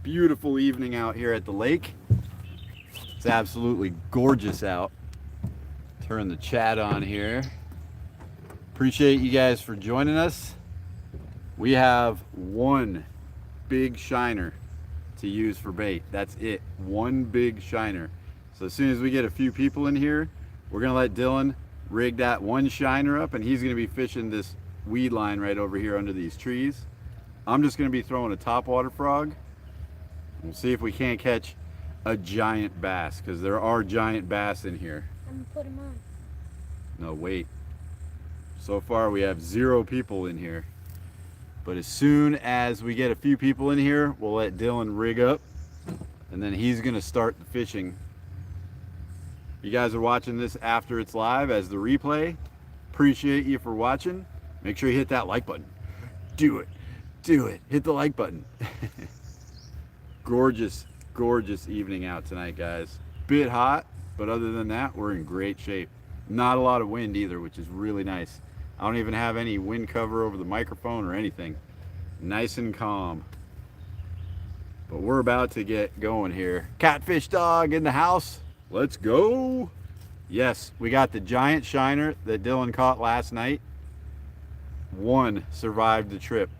Beautiful evening out here at the lake. It's absolutely gorgeous out. Turn the chat on here. Appreciate you guys for joining us. We have one big shiner to use for bait. That's it. One big shiner. So as soon as we get a few people in here, we're going to let Dylan rig that one shiner up, and he's going to be fishing this weed line right over here under these trees. I'm just going to be throwing a topwater frog. We'll see if we can't catch a giant bass, because there are giant bass in here. I'm gonna put them on. No, wait. So far we have 0 people in here. But as soon as we get a few people in here, we'll let Dylan rig up, and then he's gonna start the fishing. You guys are watching this after it's live as the replay. Appreciate you for watching. Make sure you hit that like button. Do it. Do it. Hit the like button. Gorgeous, gorgeous evening out tonight, guys. Bit hot, but other than that, we're in great shape. Not a lot of wind either, which is really nice. I don't even have any wind cover over the microphone or anything. Nice and calm. But we're about to get going here. Catfish Dog in the house. Let's go. Yes, we got the giant shiner that Dylan caught last night. One survived the trip.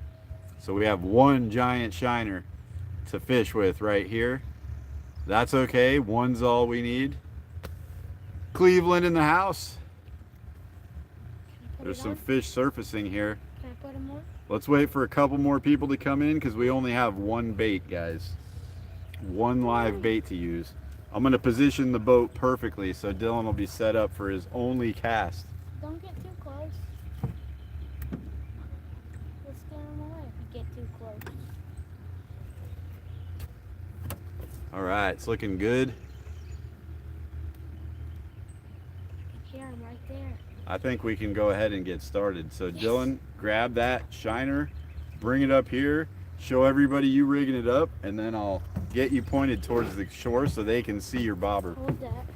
So we have one giant shiner to fish with right here. That's okay. One's all we need. Cleveland in the house. There's some fish surfacing here. Can I put them on? Let's wait for a couple more people to come in because we only have one bait, guys. One live bait to use. I'm going to position the boat perfectly so Dylan will be set up for his only cast. Don't get too close. We'll scare them away if you get too close. All right, it's looking good. I can hear them right there. I think we can go ahead and get started. So Dylan, grab that shiner, bring it up here, show everybody you rigging it up, and then I'll get you pointed towards the shore so they can see your bobber. Hold that.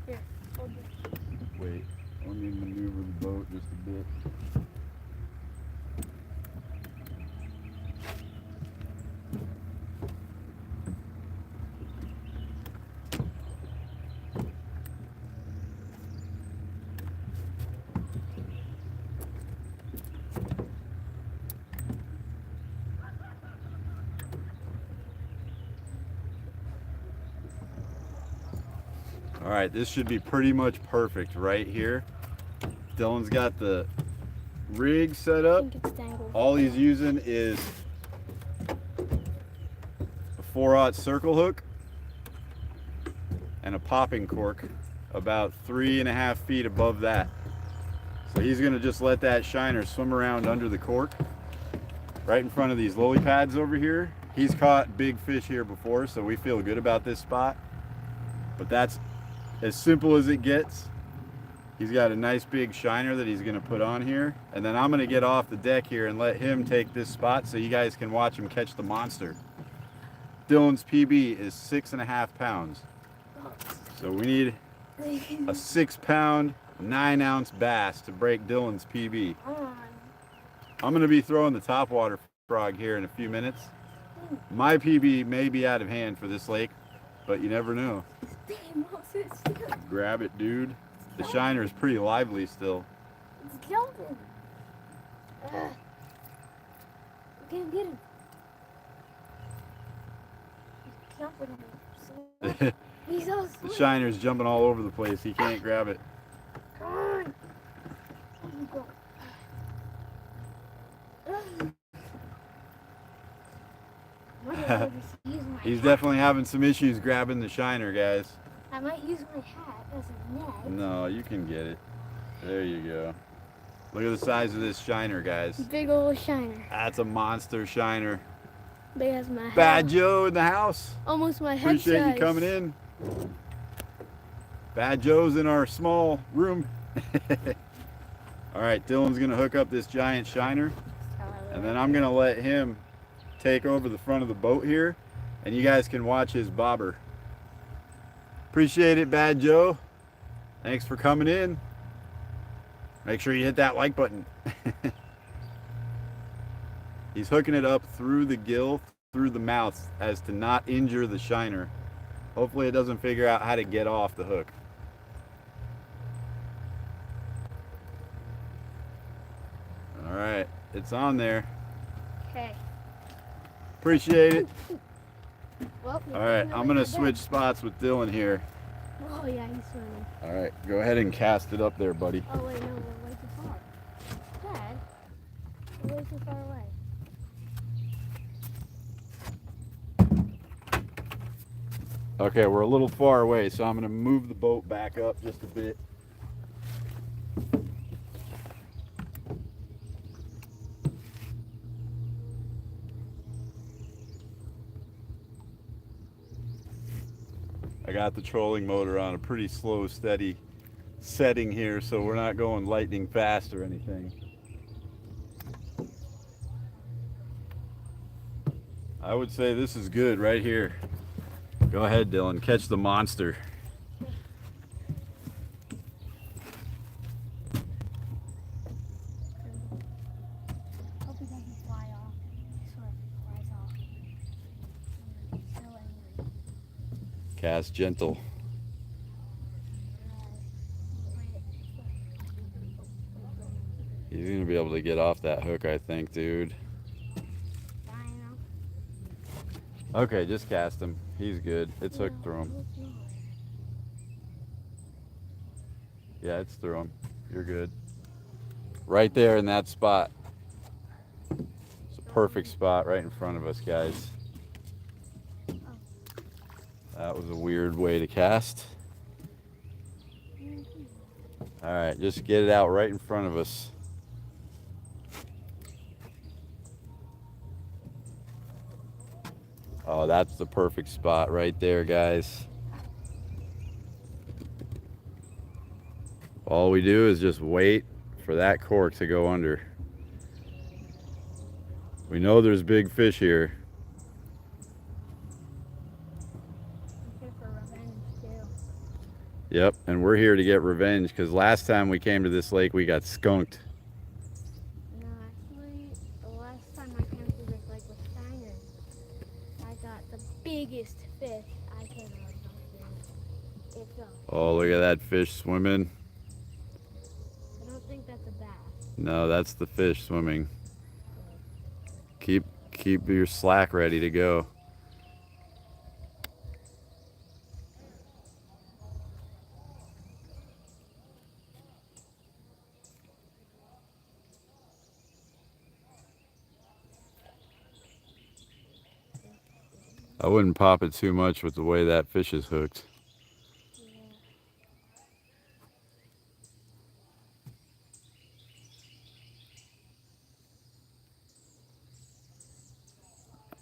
Here, hold this. Wait, let me maneuver the boat just a bit. All right, this should be pretty much perfect right here. Dylan's got the rig set I up. think it's tangled. All he's using is a 4/0 circle hook and a popping cork about 3.5 feet above that. So he's gonna just let that shiner swim around under the cork right in front of these lily pads over here. He's caught big fish here before, so we feel good about this spot. But that's as simple as it gets. He's got a nice big shiner that he's gonna put on here. And then I'm gonna get off the deck here and let him take this spot so you guys can watch him catch the monster. Dylan's PB is 6.5 pounds. So we need a 6-pound, 9-ounce bass to break Dylan's PB. I'm gonna be throwing the topwater frog here in a few minutes. My PB may be out of hand for this lake, but you never know. Damn, Moses. Grab it, dude. The shiner is pretty lively still. It's jumping. We can't get him. He's jumping on me. He's so The sweet. shiner's jumping all over the place. He can't grab it. Come on. Let me go. I might have to use my He's hat. definitely having some issues grabbing the shiner, guys. I might use my hat as a net. No, you can get it. There you go. Look at the size of this shiner, guys. Big old shiner. That's a monster shiner. Big as my head. Bad Joe in the house. Almost my head Appreciate size. you coming in. Bad Joe's in our small room. All right, Dylan's gonna hook up this giant shiner, and then I'm gonna let him take over the front of the boat here, and you guys can watch his bobber. Appreciate it, Bad Joe. Thanks for coming in. Make sure you hit that like button. He's hooking it up through the gill through the mouth as to not injure the shiner. Hopefully it doesn't figure out how to get off the hook. All right, it's on there. Okay. Appreciate it. Well, All right, I'm gonna switch spots with Dylan here. Oh yeah, he's swimming. All right, go ahead and cast it up there, buddy. Oh wait, no, we're way too far. Dad, we're way too far away. Okay, we're a little far away, so I'm gonna move the boat back up just a bit. I got the trolling motor on a pretty slow, steady setting here, so we're not going lightning fast or anything. I would say this is good right here. Go ahead, Dylan, catch the monster. Hope he doesn't fly off. I swear if he flies off, I'm gonna be so angry. Cast gentle. He's gonna be able to get off that hook, I think, dude. Okay, just cast him. He's good. It's hooked through him. Yeah, it's through him. You're good. Right there in that spot. It's a perfect spot right in front of us, guys. That was a weird way to cast. All right, just get it out right in front of us. Oh, that's the perfect spot right there, guys. All we do is just wait for that cork to go under. We know there's big fish here. I'm here for revenge too. Yep, and we're here to get revenge because last time we came to this lake, we got skunked. No, actually, the last time I came to this lake with Steiner, I got the biggest fish I could have done. It's a, Oh, look at that fish swimming. I don't think that's a bass. No, that's the fish swimming. Keep your slack ready to go. I wouldn't pop it too much with the way that fish is hooked. Yeah.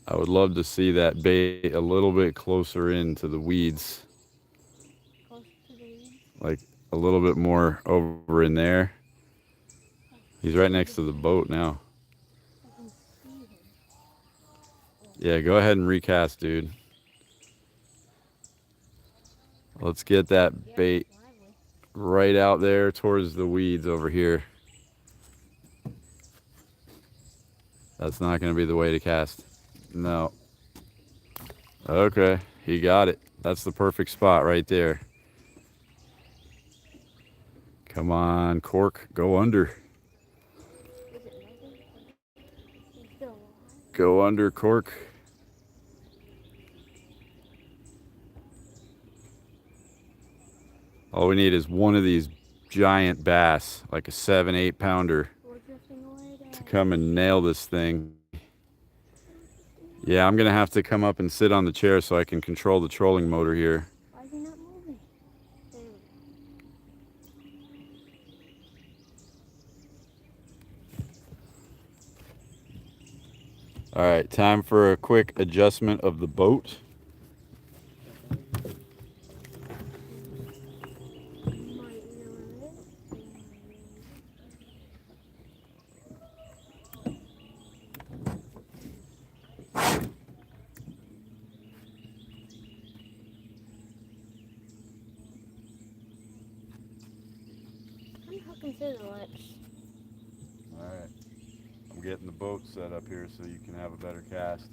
I would love to see that bait a little bit closer into the weeds. Close to the weeds. Like a little bit more over in there. He's right next to the boat now. I can see him. Yeah, go ahead and recast, dude. Let's get that Yeah, bait it's lively. right out there towards the weeds over here. That's not going to be the way to cast. No. Okay, he got it. That's the perfect spot right there. Come on, cork, go under. Is it lively? It's still alive. Go under, cork. All we need is one of these giant bass, like a 7-8 pounder, We're drifting away, Dad. to come and nail this thing. Yeah, I'm gonna have to come up and sit on the chair so I can control the trolling motor here. Why is he not moving? There we go. All right, time for a quick adjustment of the boat. I'm hooking through the lips. All right, I'm getting the boat set up here so you can have a better cast.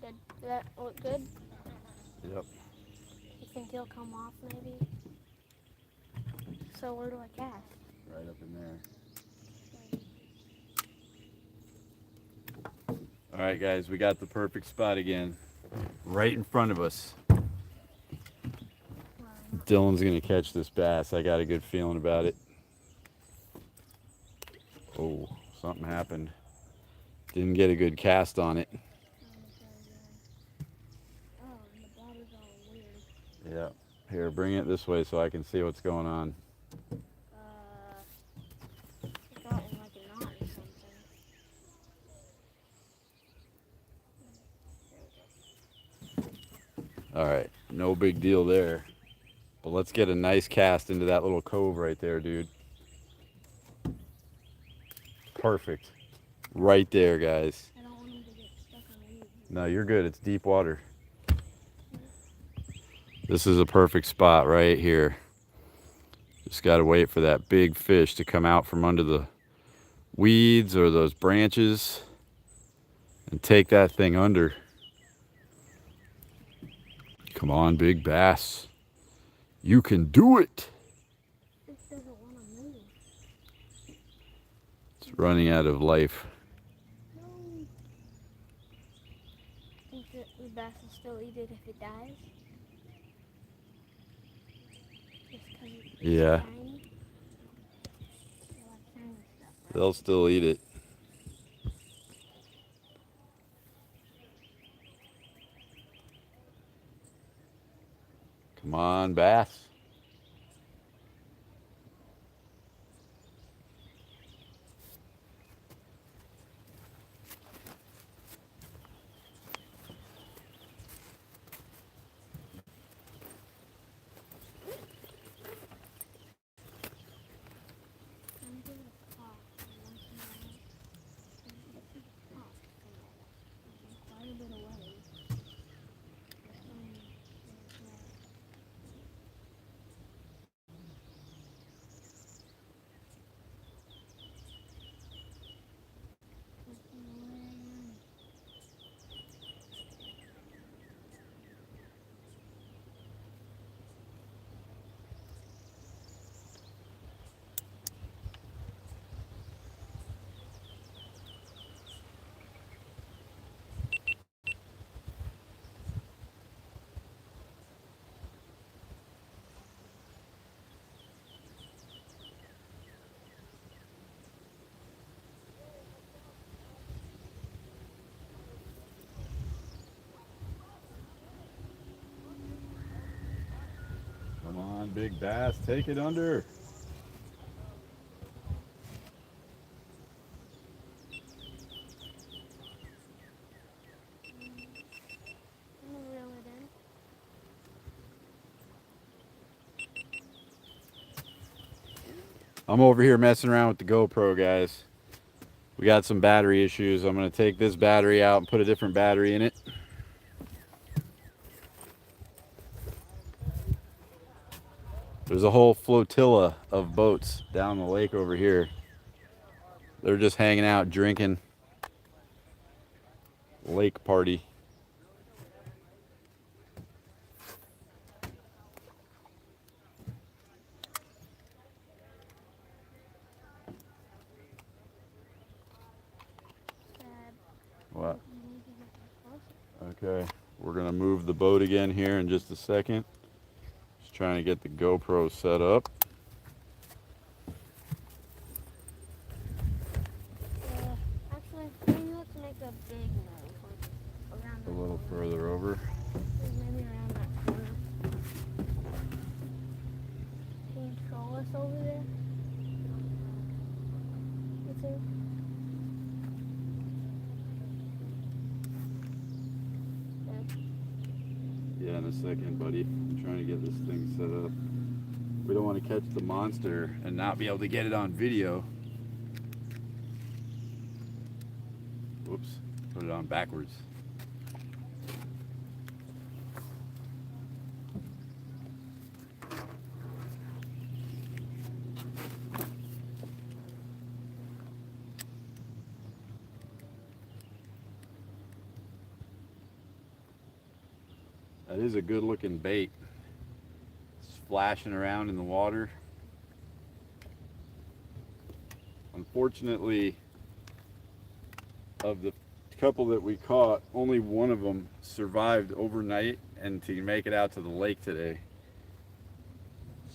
Okay, did that look good? Yep. You think he'll come off maybe? So where do I cast? Right up in there. All right, guys, we got the perfect spot again. Right in front of us. Dylan's gonna catch this bass. I got a good feeling about it. Oh, something happened. Didn't get a good cast on it. Oh, and the bladder's all weird. Yeah. Here, bring it this way so I can see what's going on. It got in like a knot or something. All right, no big deal there. But let's get a nice cast into that little cove right there, dude. Perfect. Right there, guys. I don't want him to get stuck on weeds. No, you're good. It's deep water. This is a perfect spot right here. Just got to wait for that big fish to come out from under the weeds or those branches and take that thing under. Come on, big bass. You can do it. This doesn't want to move. It's running out of life. No. Think that the bass will still eat it if it dies? Just 'cause it's Yeah. shiny? They like shiny stuff, right? They'll still eat it. Come on, bass. I'm gonna pop once in a while. This is pop quite a bit away. Come on, big bass. Take it under. I'm gonna reel it in. I'm over here messing around with the GoPro, guys. We got some battery issues. I'm going to take this battery out and put a different battery in it. There's a whole flotilla of boats down the lake over here. They're just hanging out, drinking. Lake party. Sad. What? You need to get closer. Okay, we're gonna move the boat again here in just a second. Just trying to get the GoPro set up. Actually, maybe let's make a big move. Like around A that little corner. further over. Maybe around that corner. Can you troll us over there? You think? Yeah, in a second, buddy. I'm trying to get this thing set up. We don't want to catch the monster and not be able to get it on video. Whoops, put it on backwards. That is a good looking bait. It's flashing around in the water. Unfortunately, of the couple that we caught, only one of them survived overnight and to make it out to the lake today.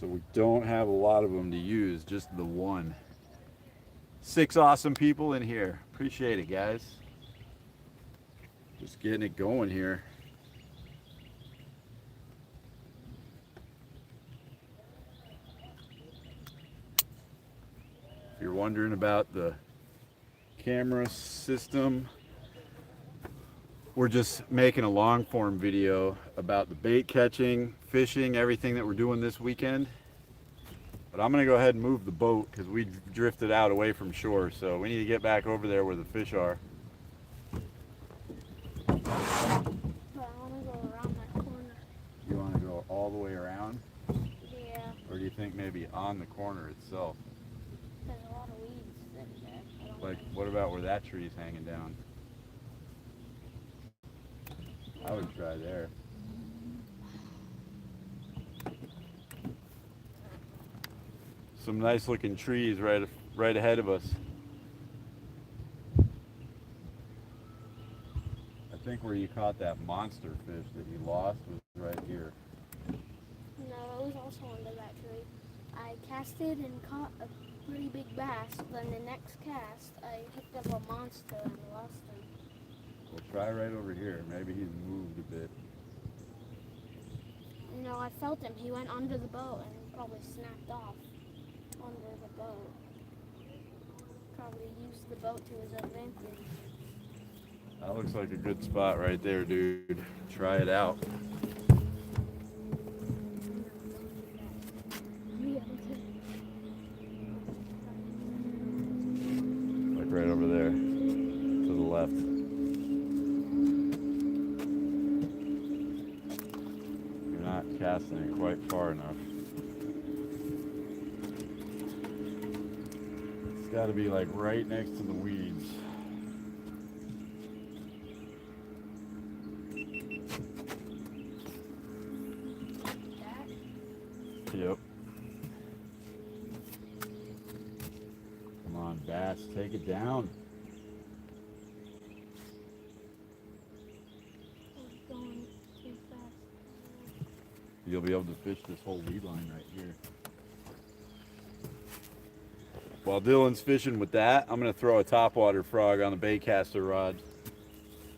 So we don't have a lot of them to use, just the one. 6 awesome people in here. Appreciate it, guys. Just getting it going here. If you're wondering about the camera system, we're just making a long form video about the bait catching, fishing, everything that we're doing this weekend. But I'm gonna go ahead and move the boat because we drifted out away from shore, so we need to get back over there where the fish are. But I want to go around that corner. You want to go all the way around? Yeah, Or do you think maybe on the corner itself? there's a lot of weeds in there. I don't Like, like- what about where that tree's hanging down? I would try there. Some nice looking trees right ahead of us. I think where you caught that monster fish that you lost was right here. No, it was also under that tree. I casted and caught a pretty big bass. Then the next cast, I picked up a monster and lost him. Well, try right over here. Maybe he's moved a bit. No, I felt him. He went under the boat and probably snapped off under the boat. Probably used the boat to his advantage. That looks like a good spot right there, dude. Try it out. Like right over there, to the left. You're not casting it quite far enough. It's got to be like right next to the weeds. Yep. Come on, bass, take it down. I was going too fast. You'll be able to fish this whole weed line right here. While Dylan's fishing with that, I'm gonna throw a topwater frog on the baitcaster rod.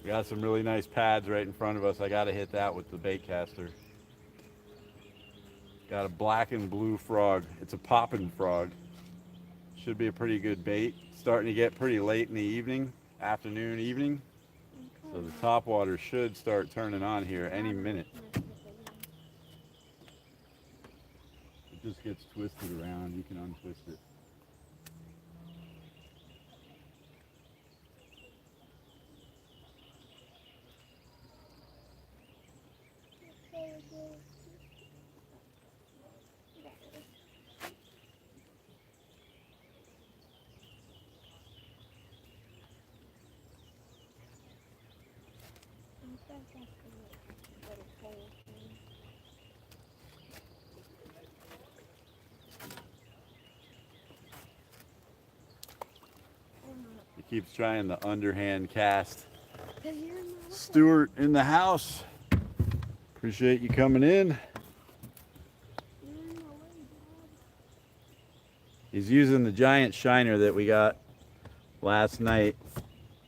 We got some really nice pads right in front of us. I gotta hit that with the baitcaster. Got a black and blue frog. It's a poppin' frog. Should be a pretty good bait. Starting to get pretty late in the evening, afternoon, evening. So the topwater should start turning on here any minute. It just gets twisted around. You can untwist it. He keeps trying the underhand cast. Stuart in the house. Appreciate you coming in. He's using the giant shiner that we got last night.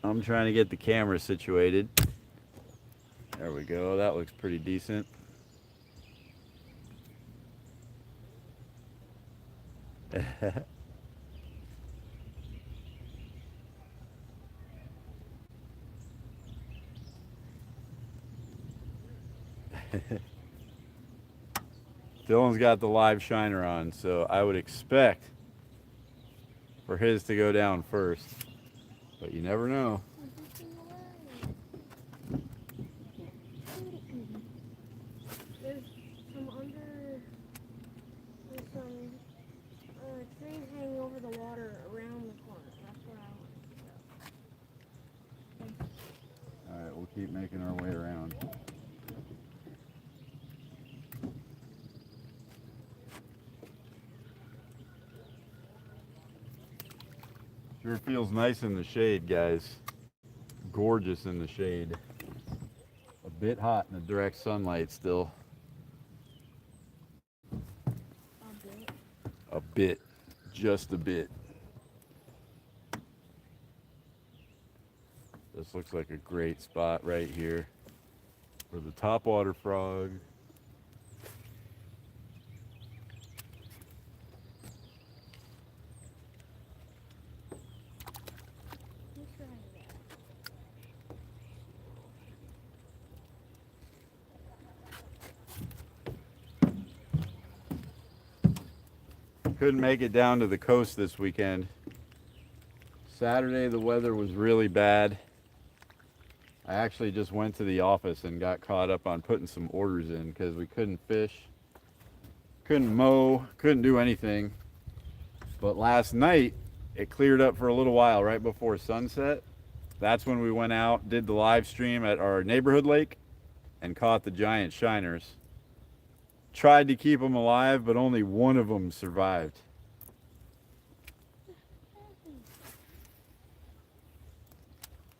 I'm trying to get the camera situated. There we go. That looks pretty decent. Dylan's got the live shiner on, so I would expect for his to go down first, but you never know. There's some trees hanging over the water around the corner. That's where I want to go. All right, we'll keep making our way around. Sure feels nice in the shade, guys. Gorgeous in the shade. A bit hot in the direct sunlight still. A bit. Just a bit. This looks like a great spot right here for the topwater frog. Couldn't make it down to the coast this weekend. Saturday the weather was really bad. I actually just went to the office and got caught up on putting some orders in because we couldn't fish, couldn't mow, couldn't do anything. But last night it cleared up for a little while right before sunset. That's when we went out, did the live stream at our neighborhood lake and caught the giant shiners. Tried to keep them alive, but only one of them survived.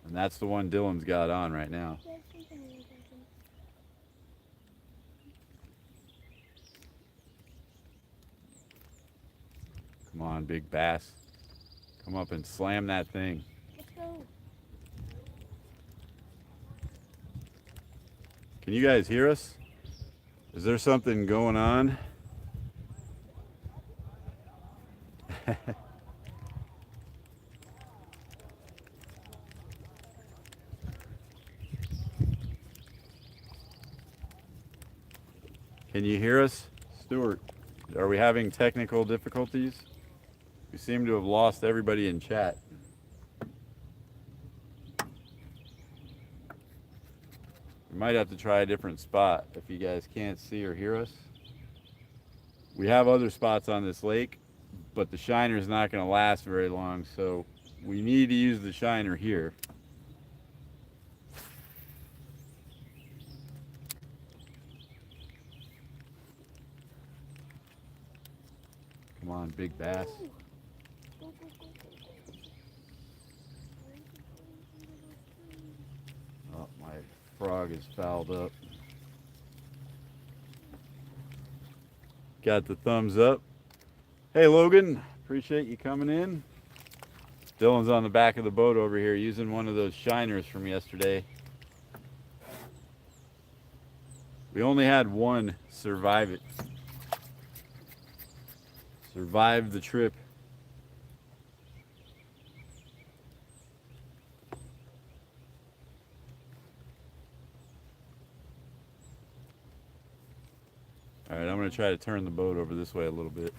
And that's the one Dylan's got on right now. Come on, big bass. Come up and slam that thing. Let's go. Can you guys hear us? Is there something going on? Can you hear us? Stuart, are we having technical difficulties? We seem to have lost everybody in chat. We might have to try a different spot if you guys can't see or hear us. We have other spots on this lake, but the shiner is not going to last very long, so we need to use the shiner here. Come on, big bass. Oh, my frog is fouled up. Got the thumbs up. Hey Logan, appreciate you coming in. Dylan's on the back of the boat over here using one of those shiners from yesterday. We only had one survive it. Survive the trip. All right, I'm going to try to turn the boat over this way a little bit.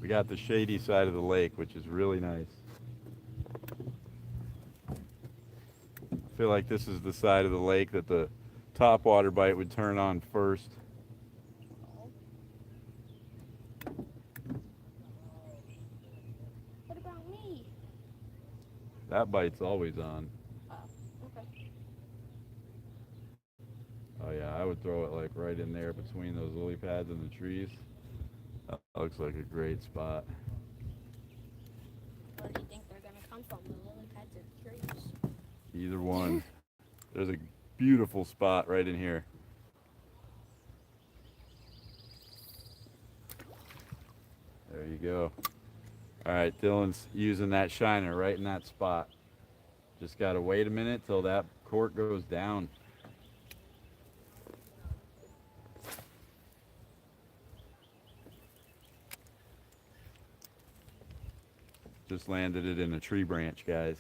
We got the shady side of the lake, which is really nice. I feel like this is the side of the lake that the topwater bite would turn on first. What about me? That bite's always on. Oh, okay. Oh yeah, I would throw it like right in there between those lily pads and the trees. That looks like a great spot. Where do you think they're gonna come from? The lily pads or trees? Either one. There's a beautiful spot right in here. There you go. All right, Dylan's using that shiner right in that spot. Just gotta wait a minute till that cork goes down. Just landed it in a tree branch, guys.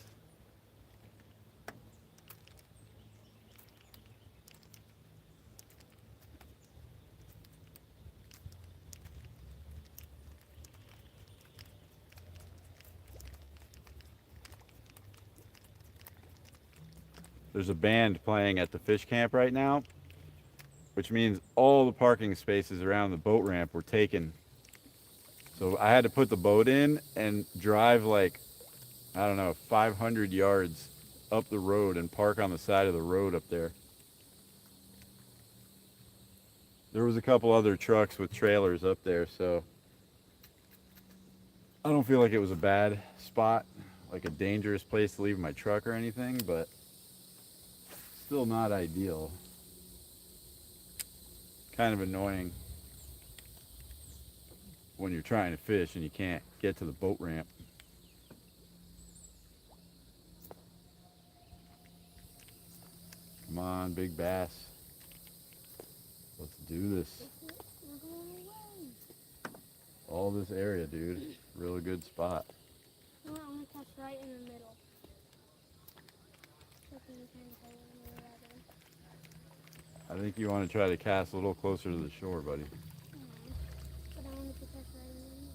There's a band playing at the fish camp right now, which means all the parking spaces around the boat ramp were taken. So I had to put the boat in and drive like I don't know, 500 yards up the road and park on the side of the road up there. There was a couple other trucks with trailers up there, so I don't feel like it was a bad spot, like a dangerous place to leave my truck or anything, but still not ideal. Kind of annoying when you're trying to fish and you can't get to the boat ramp. Come on, big bass. Let's do this. We're going away. All this area, dude. Really good spot. I'm gonna catch right in the middle. So can you kind of hold it where that is? I think you want to try to cast a little closer to the shore, buddy. But I wanted to catch right in the middle.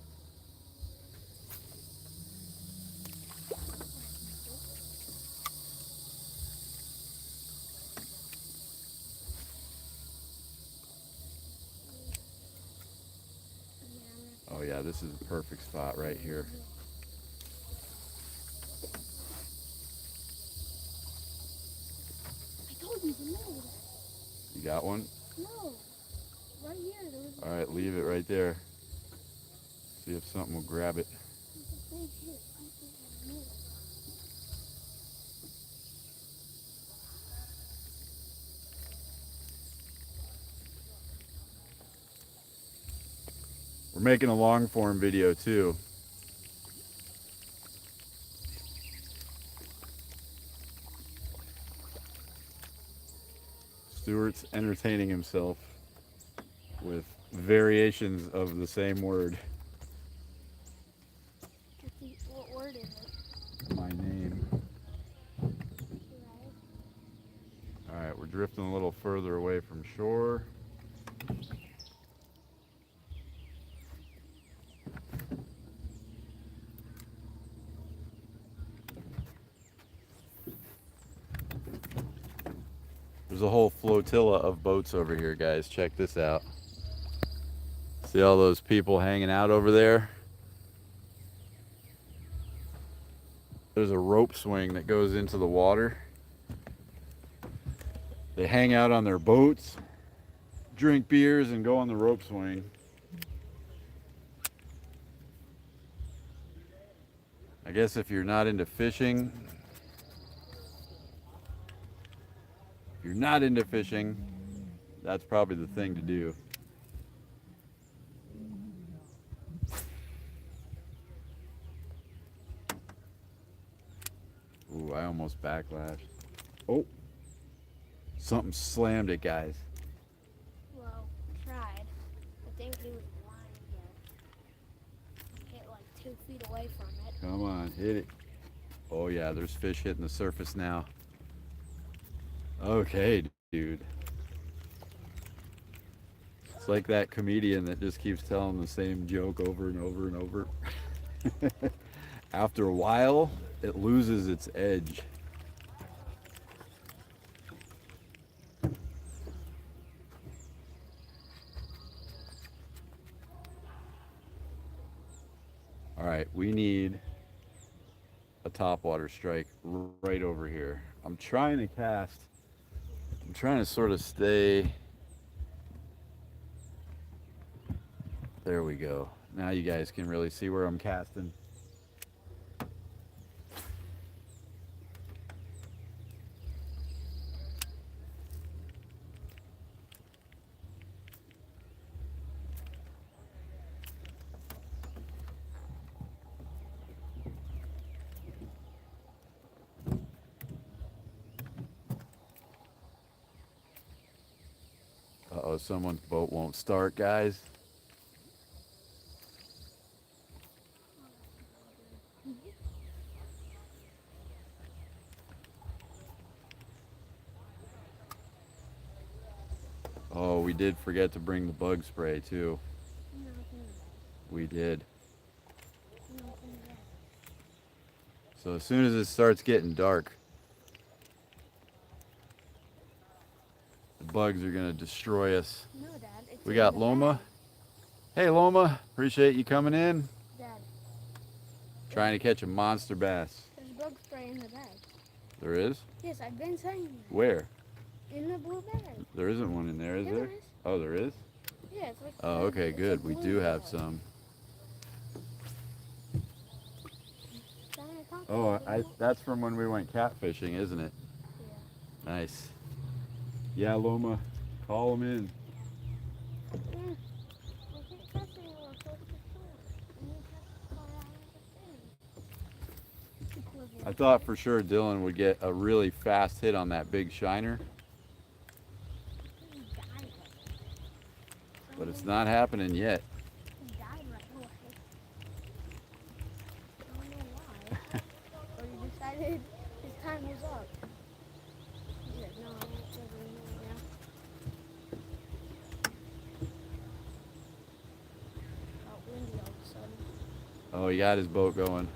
Oh yeah, this is a perfect spot right here. I told you the middle. You got one? No. Right here. There was All right, leave it right there. See if something will grab it. a big hit right there in the middle. We're making a long form video too. Stuart's entertaining himself with variations of the same word. What word is it? My name. Right. All right, we're drifting a little further away from shore. There's a whole flotilla of boats over here, guys. Check this out. See all those people hanging out over there? There's a rope swing that goes into the water. They hang out on their boats, drink beers, and go on the rope swing. I guess if you're not into fishing, that's probably the thing to do. Ooh, I almost backlashed. Oh, something slammed it, guys. Well, tried. I think he was blind yet. Hit like 2 feet away from it. Come on, hit it. Oh yeah, there's fish hitting the surface now. Okay, dude. It's like that comedian that just keeps telling the same joke over and over and over. After a while, it loses its edge. All right, we need a topwater strike right over here. I'm trying to sort of stay. There we go. Now you guys can really see where I'm casting. Uh-oh, someone's boat won't start, guys. Oh, we did forget to bring the bug spray too. We did. So as soon as it starts getting dark, the bugs are gonna destroy us. No, Dad. It's We in got the Loma. bag. Hey Loma, appreciate you coming in. Dad. Trying to catch a monster bass. bug spray in the bag. There is? Yes, I've been saying that. Where? In the blue bag. There isn't one in there, is Yeah, there? there is. Oh, there is? Yeah, it's like. Oh, okay, it's a good. We blue do have bag. some. Diana, talk Oh, about it. that's from when we went catfishing, isn't it? Yeah. Nice. Yeah, Loma, call them in. Mm. We keep testing or close to shore. And you test far out of the thing. Equivalent. I thought for sure Dylan would get a really fast hit on that big shiner, He died. but it's not happening yet. He died right away. I don't know why. Or he decided his time was up. He's like, no, I won't serve anymore now. Got windy all of a sudden. Oh, he got his boat going.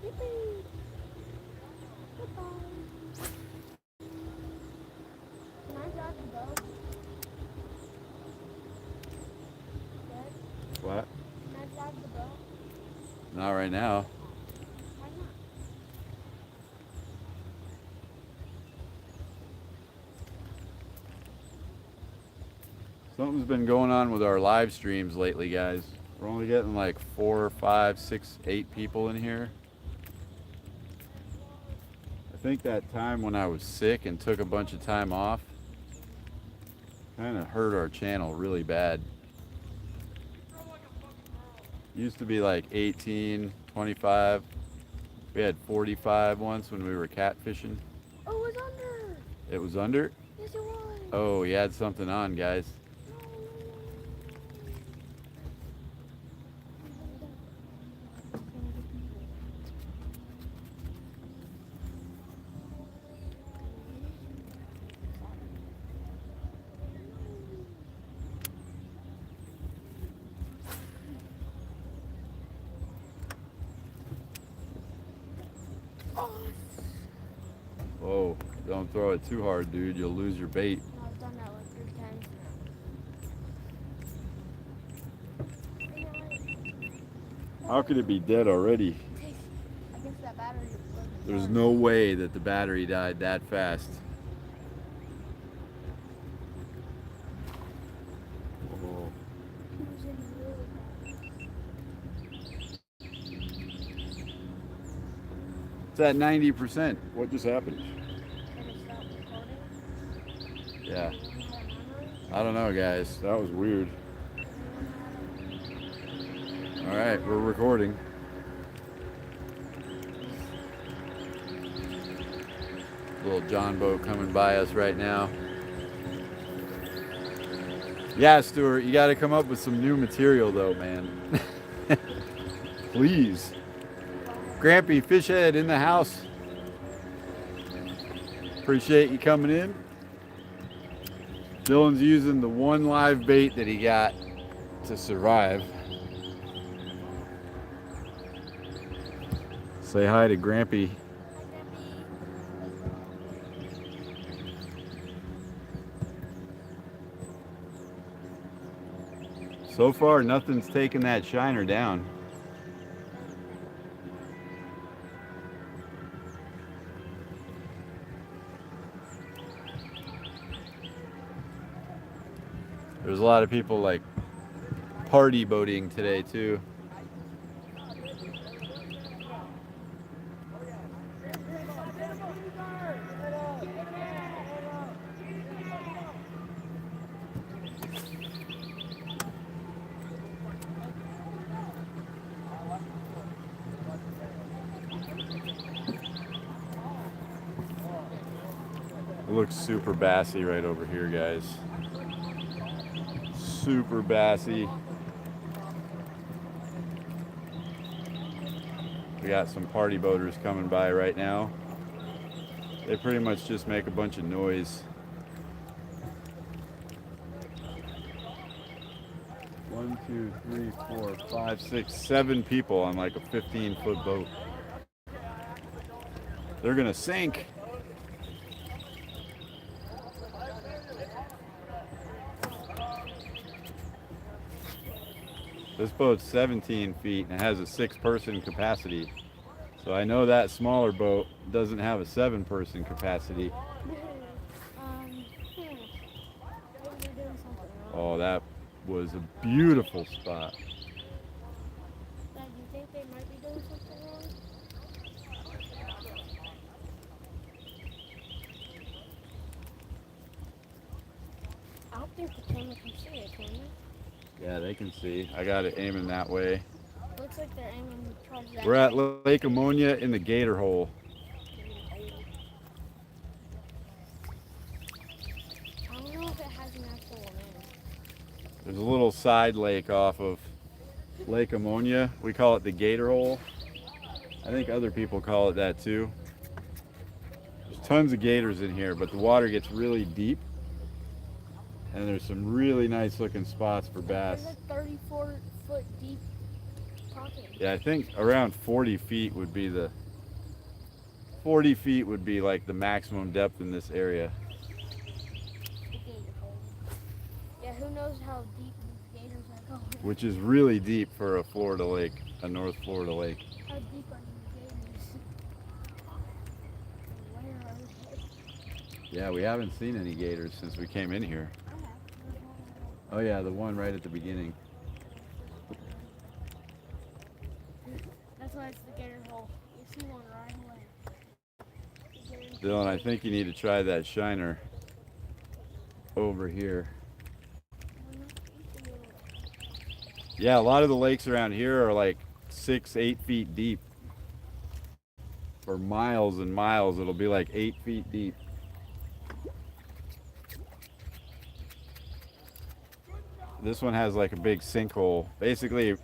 Yippee! Goodbye. Can I drive the boat? Dad, What? can I drive the boat? Not right now. Why not? Something's been going on with our live streams lately, guys. We're only getting like 4, 5, 6, 8 people in here. I think that time when I was sick and took a bunch of time off kind of hurt our channel really bad. Used to be like 18, 25. We had 45 once when we were catfishing. Oh, it was under! It was under? Yes, it was! Oh, he had something on, guys. Whoa, don't throw it too hard, dude. You'll lose your bait. No, I've done that like 3 times now. How could it be dead already? I guess that battery was. There's no way that the battery died that fast. Whoa. It's at 90%. What just happened? Yeah. I don't know, guys. That was weird. All right, we're recording. Little John boat coming by us right now. Yeah, Stuart, you got to come up with some new material though, man. Please. Grampy, fish head in the house. Appreciate you coming in. Dylan's using the one live bait that he got to survive. Say hi to Grampy. So far, nothing's taken that shiner down. There's a lot of people like party boating today too. It looks super bassy right over here, guys. Super bassy. We got some party boaters coming by right now. They pretty much just make a bunch of noise. 1, 2, 3, 4, 5, 6, 7 people on like a 15-foot boat. They're gonna sink. This boat's 17 feet and it has a 6-person capacity. So I know that smaller boat doesn't have a 7-person capacity. Maybe they're doing something wrong. Oh, that was a beautiful spot. Dad, do you think they might be doing something wrong? I don't think the camera can see it, can it? Yeah, they can see. I got it aiming that way. Looks like they're aiming towards that We're at way. Lake Ammonia in the Gator Hole. I don't know if it has an actual name. There's a little side lake off of Lake Ammonia. We call it the Gator Hole. I think other people call it that too. There's tons of gators in here, but the water gets really deep. And there's some really nice looking spots for bass. There's a 34-foot deep pocket. Yeah, I think around 40 feet would be like the maximum depth in this area. The gator hole. Yeah, who knows how deep these gators are going? Which is really deep for a Florida lake, a North Florida lake. How deep are these gators? Where are they? Yeah, we haven't seen any gators since we came in here. Oh yeah, the one right at the beginning. That's why it's the gator hole. You see one right away. Dylan, I think you need to try that shiner over here. Yeah, a lot of the lakes around here are like 6-8 feet deep. For miles and miles, it'll be like 8 feet deep. This one has like a big sinkhole. Basically,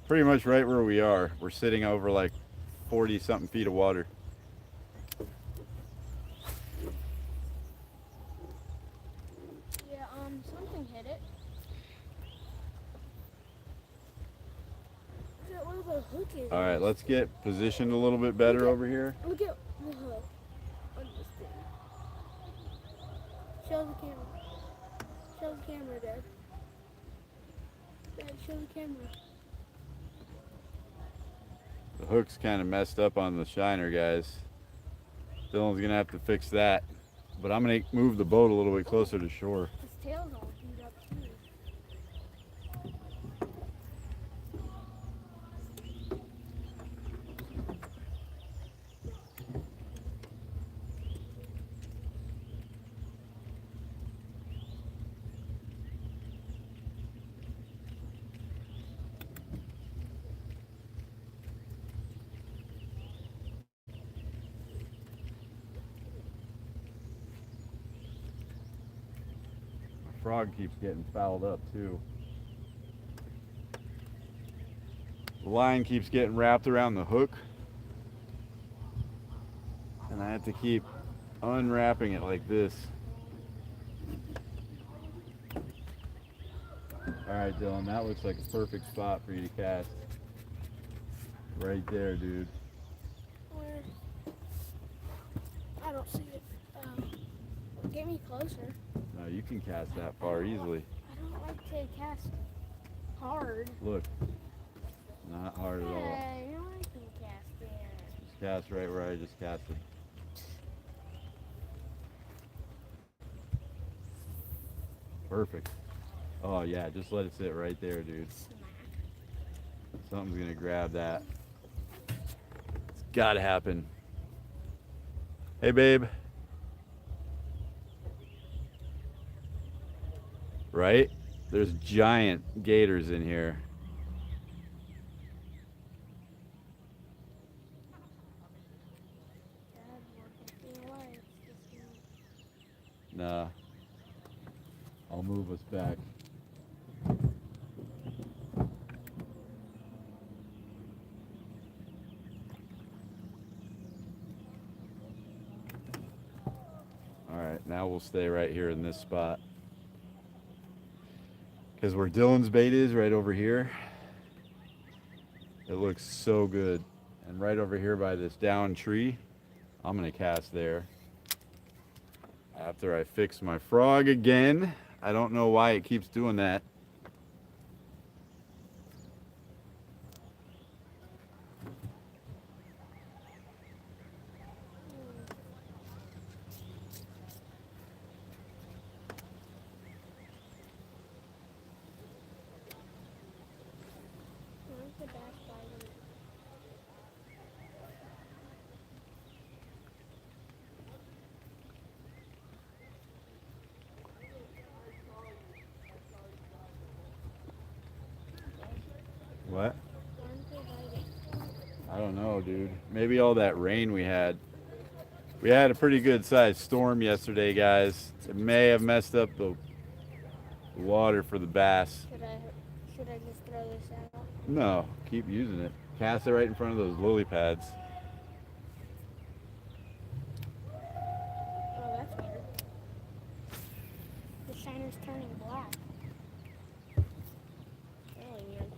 pretty much right where we are. We're sitting over like 40 something feet of water. Yeah, something hit it. Look at where the hook is. All right, let's get positioned a little bit better over here. Look at the hook on this thing. Show the camera. Show the camera, Dad. Dad, show the camera. The hook's kind of messed up on the shiner, guys. Dylan's gonna have to fix that. But I'm gonna move the boat a little bit closer to shore. His tail's all beat up too. Frog keeps getting fouled up too. The line keeps getting wrapped around the hook, and I have to keep unwrapping it like this. Alright, Dylan, that looks like a perfect spot for you to cast. Right there, dude. Where? I don't see it. Get me closer. No, you can cast that far easily. I don't like to cast hard. Look, not hard at all. Hey, you know I can cast there. Just cast right where I just casted. Perfect. Oh yeah, just let it sit right there, dude. Smack. Something's gonna grab that. It's gotta happen. Hey, babe. Right? There's giant gators in here. Dad, working the way. It's just Nah. I'll move us back. Alright, now we'll stay right here in this spot. Because where Dylan's bait is, right over here, it looks so good. And right over here by this down tree, I'm gonna cast there. After I fix my frog again. I don't know why it keeps doing that. don't know, dude. Maybe all that rain we had. We had a pretty good sized storm yesterday, guys. It may have messed up the water for the bass. Should I just throw this out? No, keep using it. Cast it right in front of those lily pads. Oh, that's weird. The shiner's turning black. Really weird.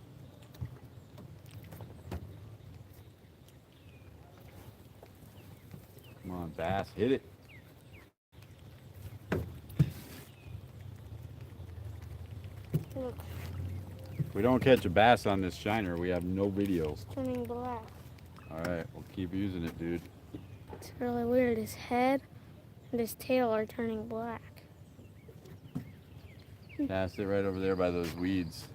Come on, bass, hit it. Look, If we don't catch a bass on this shiner, we have no videos. it's turning black. All right, we'll keep using it, dude. It's really weird. His head and his tail are turning black. Cast it right over there by those weeds.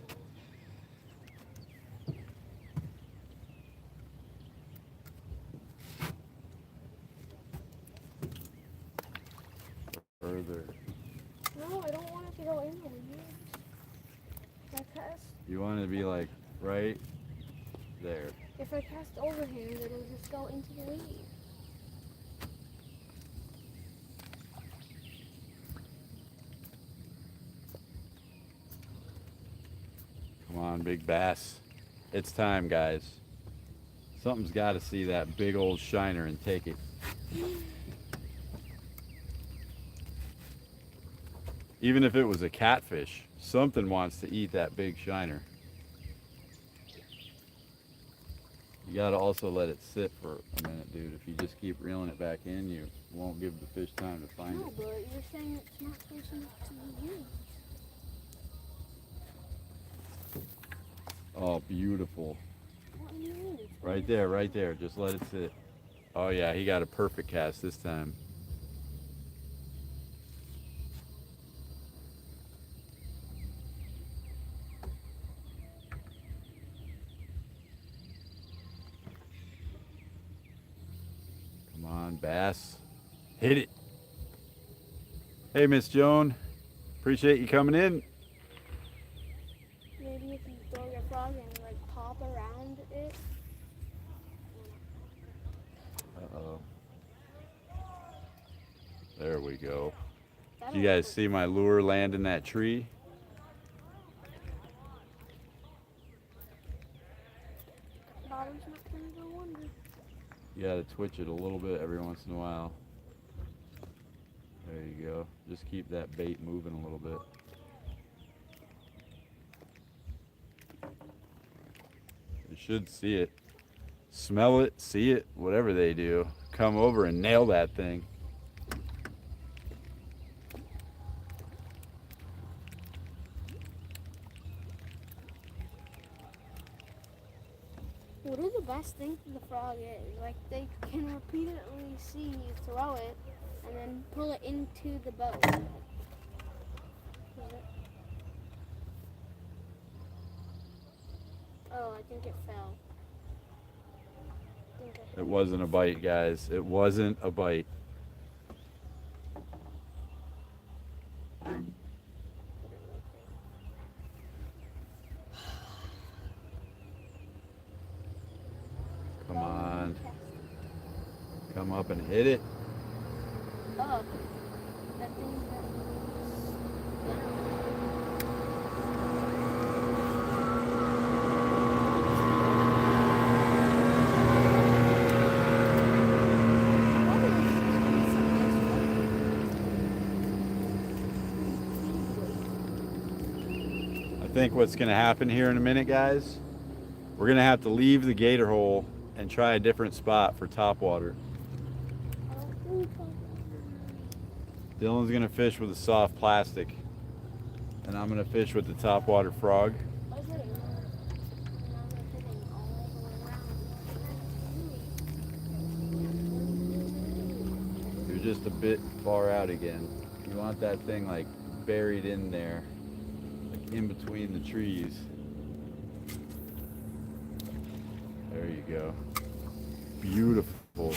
Further. No, I don't want it to go in the weeds. You want it to be like right there. If I cast overhand, it'll just go into the weeds. Come on, big bass. It's time, guys. Something's got to see that big old shiner and take it. Even if it was a catfish, something wants to eat that big shiner. You got to also let it sit for a minute, dude. If you just keep reeling it back in, you won't give the fish time to find No, it. but you're saying it's not close enough to the weeds. Oh, beautiful. What do you mean? Right there, right there. Just let it sit. Oh, yeah, he got a perfect cast this time. Come on, bass. Hit it. Hey, Miss Joan. Appreciate you coming in. Maybe if you throw your frog and like pop around it. Uh-oh. There we go. That'll Did you guys work. see my lure land in that tree? Bottom's not gonna go under. You gotta twitch it a little bit every once in a while. There you go. Just keep that bait moving a little bit. You should see it. Smell it, see it, whatever they do. Come over and nail that thing. What do the best things for the frog is? Like they can repeatedly see you throw it and then pull it into the boat. Is it? Oh, I think it fell. I think I hit It wasn't a bite, guys. It wasn't a bite. Come on. Come up and hit it. Oh, that thing. I think what's going to happen here in a minute, guys, we're going to have to leave the gator hole and try a different spot for topwater. Dylan's going to fish with a soft plastic, and I'm going to fish with the topwater frog. You're just a bit far out again. You want that thing like buried in there, like in between the trees. There you go. Beautiful.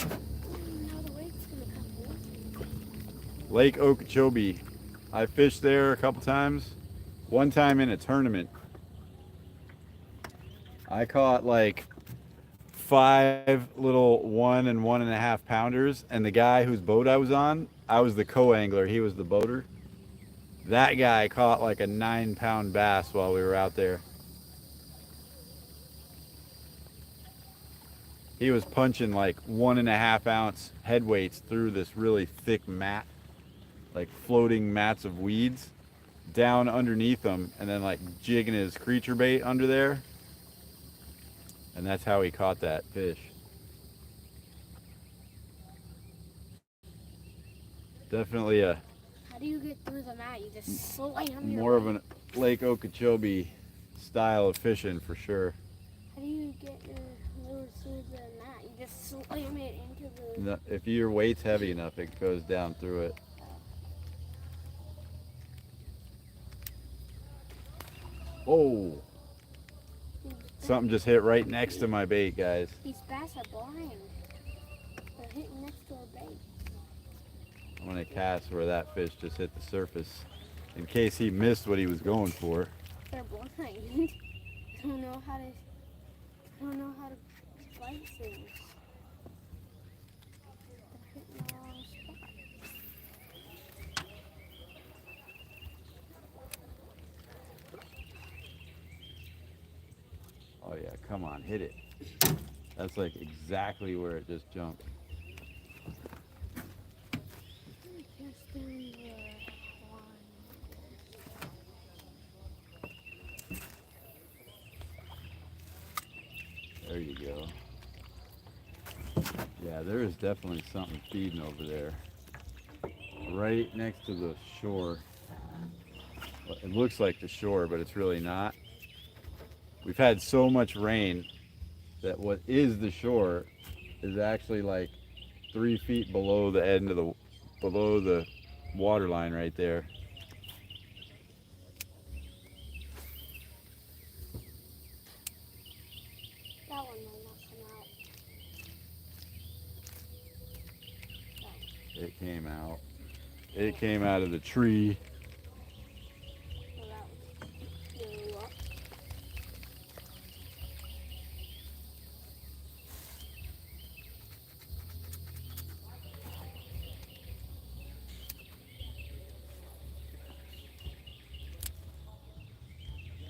Lake Okeechobee. I fished there a couple times. One time in a tournament, I caught like 5 little 1 and 1.5 pounders, and the guy whose boat I was on, I was the co-angler, he was the boater. That guy caught like a 9-pound bass while we were out there. He was punching like 1.5 ounce head weights through this really thick mat, like floating mats of weeds down underneath them, and then like jigging his creature bait under there. And that's how he caught that fish. Definitely a How do you get through the mat? You just slam your more of way. a Lake Okeechobee style of fishing for sure. How do you get your lure through the mat? You just slam it into the... No, if your weight's heavy enough, it goes down through it. Oh, something just hit right next to my bait, guys. These bass are blind. They're hitting next to a bait. I'm gonna cast where that fish just hit the surface in case he missed what he was going for. They're blind. I don't know how to bite things. They're hitting the wrong spot. Oh yeah, come on, hit it. That's like exactly where it just jumped. Yes, there is one. There you go. Yeah, there is definitely something feeding over there. Right next to the shore. It looks like the shore, but it's really not. We've had so much rain that what is the shore is actually like 3 feet below the end of below the water line right there. That one might not come out. It came out. It came out of the tree. So that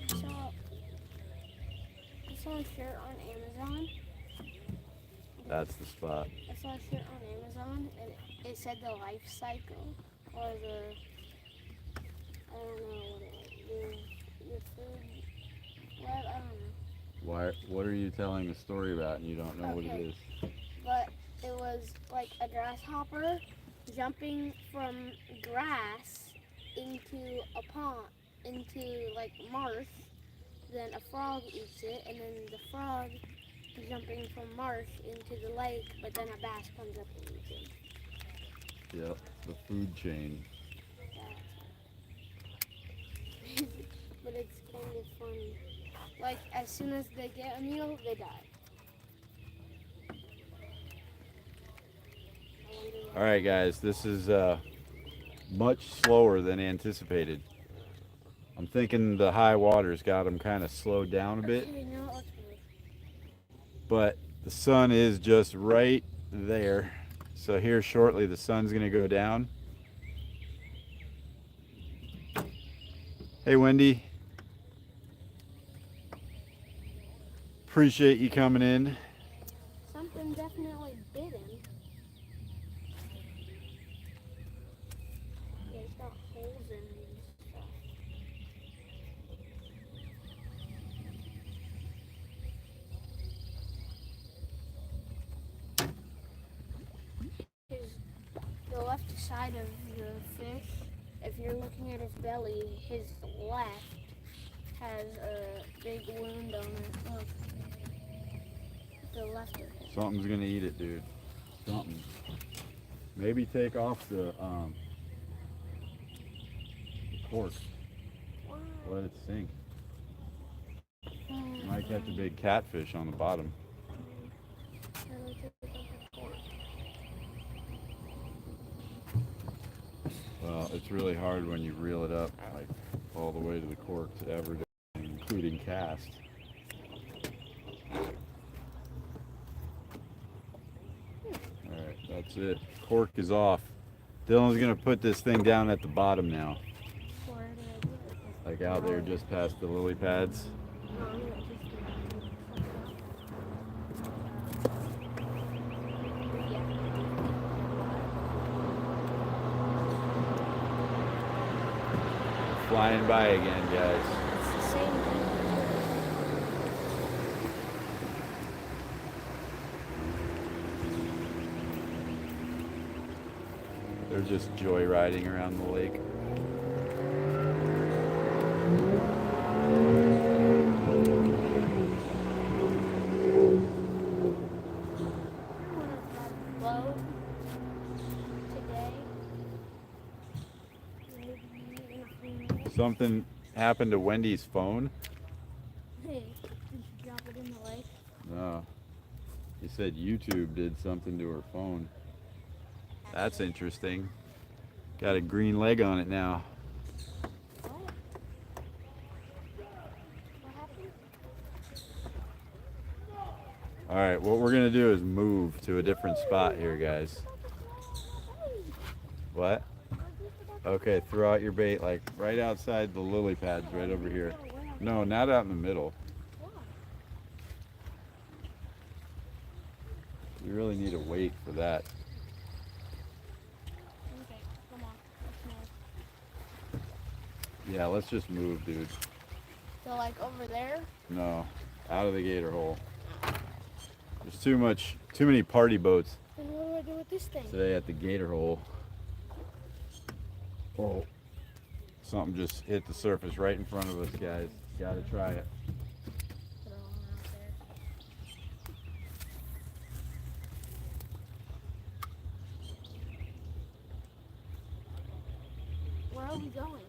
was up. I saw a shirt on Amazon. That's the spot. I saw a shirt on Amazon and it said the life cycle or the, I don't know what it was, your food, well, I don't know. Why? What are you telling a story about and you don't know what it Okay. is? But it was like a grasshopper jumping from grass into a pond, into like marsh. Then a frog eats it, and then the frog is jumping from marsh into the lake, but then a bass comes up and eats it. Yep, the food chain. But it's kind of funny. Like, as soon as they get a meal, they die. All right, guys, this is much slower than anticipated. I'm thinking the high water's got them kind of slowed down a bit, Okay, now it looks good. but the sun is just right there. So here shortly, the sun's gonna go down. Hey, Wendy. Appreciate you coming in. Something definitely bit him. Yeah, it's got holes in it and stuff. The left side of the fish, if you're looking at his belly, his left has a big wound on it. Look. The left of it. Something's gonna eat it, dude. Something. Maybe take off the cork. Let it sink. You might catch a big catfish on the bottom. Well, it's really hard when you reel it up like all the way to the cork to ever do, including cast. That's it. Cork is off. Dylan's gonna put this thing down at the bottom now. Where did I do it? Like out there just past the lily pads. Flying by again, guys. It's the same thing. They're just joyriding around the lake. Low today. Maybe in a few minutes. Something happened to Wendy's phone. Hey, did you drop it in the lake? No. He said YouTube did something to her phone. That's interesting. Got a green leg on it now. Oh. What happened? All right, what we're gonna do is move to a different spot here, guys. What? Okay, throw out your bait like right outside the lily pads, right over here. No, not out in the middle. We really need to wait for that. Okay, come on. Let's move. Yeah, let's just move, dude. So like over there? No, out of the gator hole. There's too many party boats Then what do I do with this thing? today at the gator hole. Oh, something just hit the surface right in front of us, guys. Gotta try it. Throw them out there. Where are we going?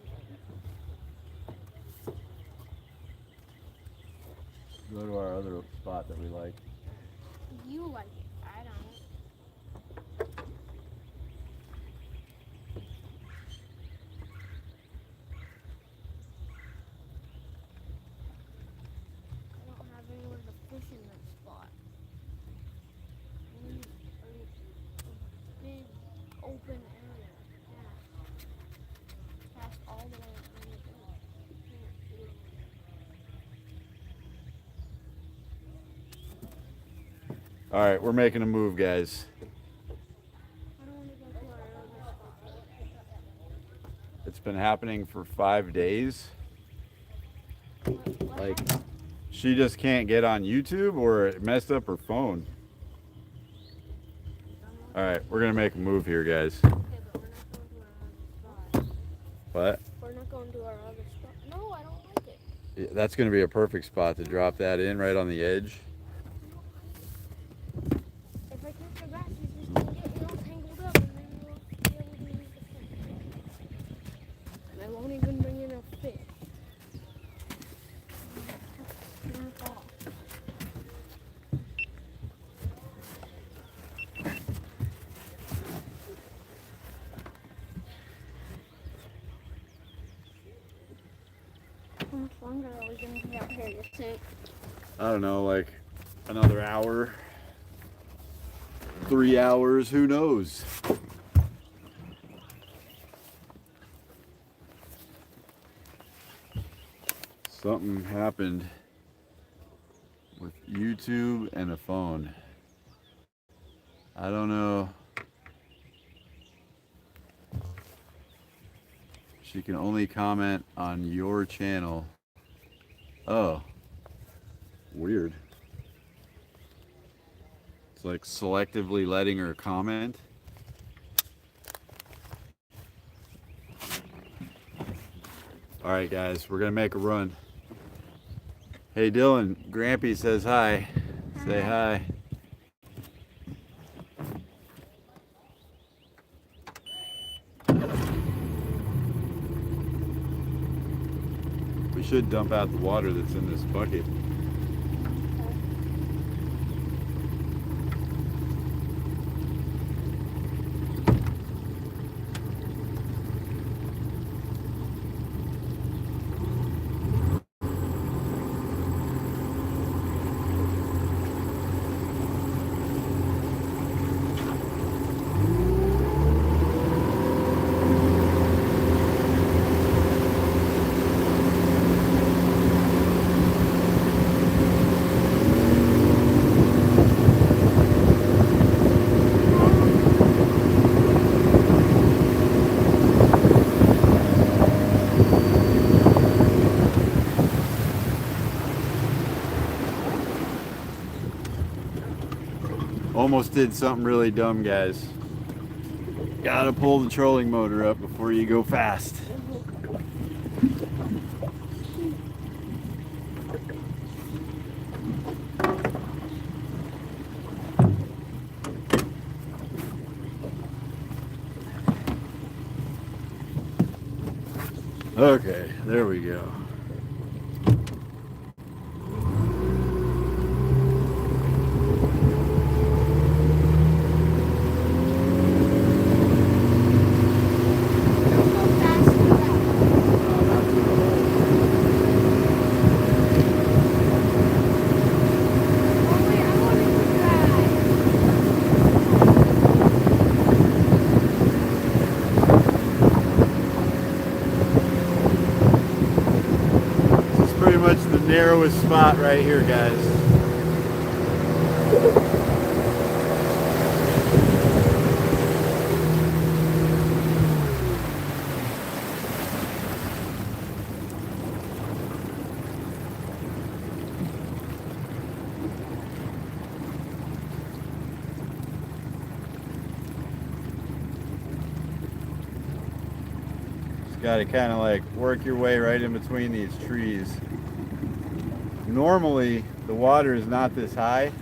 Go to our other spot that we like. You like it. I don't. I don't have anywhere to fish in that spot. We need a big open area. Yeah. Cast all the way around the boat. All right, we're making a move, guys. I don't want to go to our other spot. It's been happening for 5 days. What Like, happened? she just can't get on YouTube or it messed up her phone. All right, we're gonna make a move here, guys. Okay, but we're not going to our other spot. What? We're not going to our other spot. No, I don't like it. Yeah, that's gonna be a perfect spot to drop that in right on the edge. If I catch the grass, you just gonna get tangled up, and then you won't be able to use the fish. And I won't even bring in a fish. It's gonna fall. How much longer are we gonna be out here, you think? I don't know, like another hour, 3 hours, who knows? Something happened with YouTube and a phone. I don't know. She can only comment on your channel. Oh, weird. It's like selectively letting her comment. All right, guys, we're gonna make a run. Hey, Dylan, Grampy says hi. Say hi. We should dump out the water that's in this bucket. Almost did something really dumb, guys. Gotta pull the trolling motor up before you go fast. Okay, there we go. Pretty much the narrowest spot right here, guys. Just got to kind of like work your way right in between these trees. Normally, the water is not this high.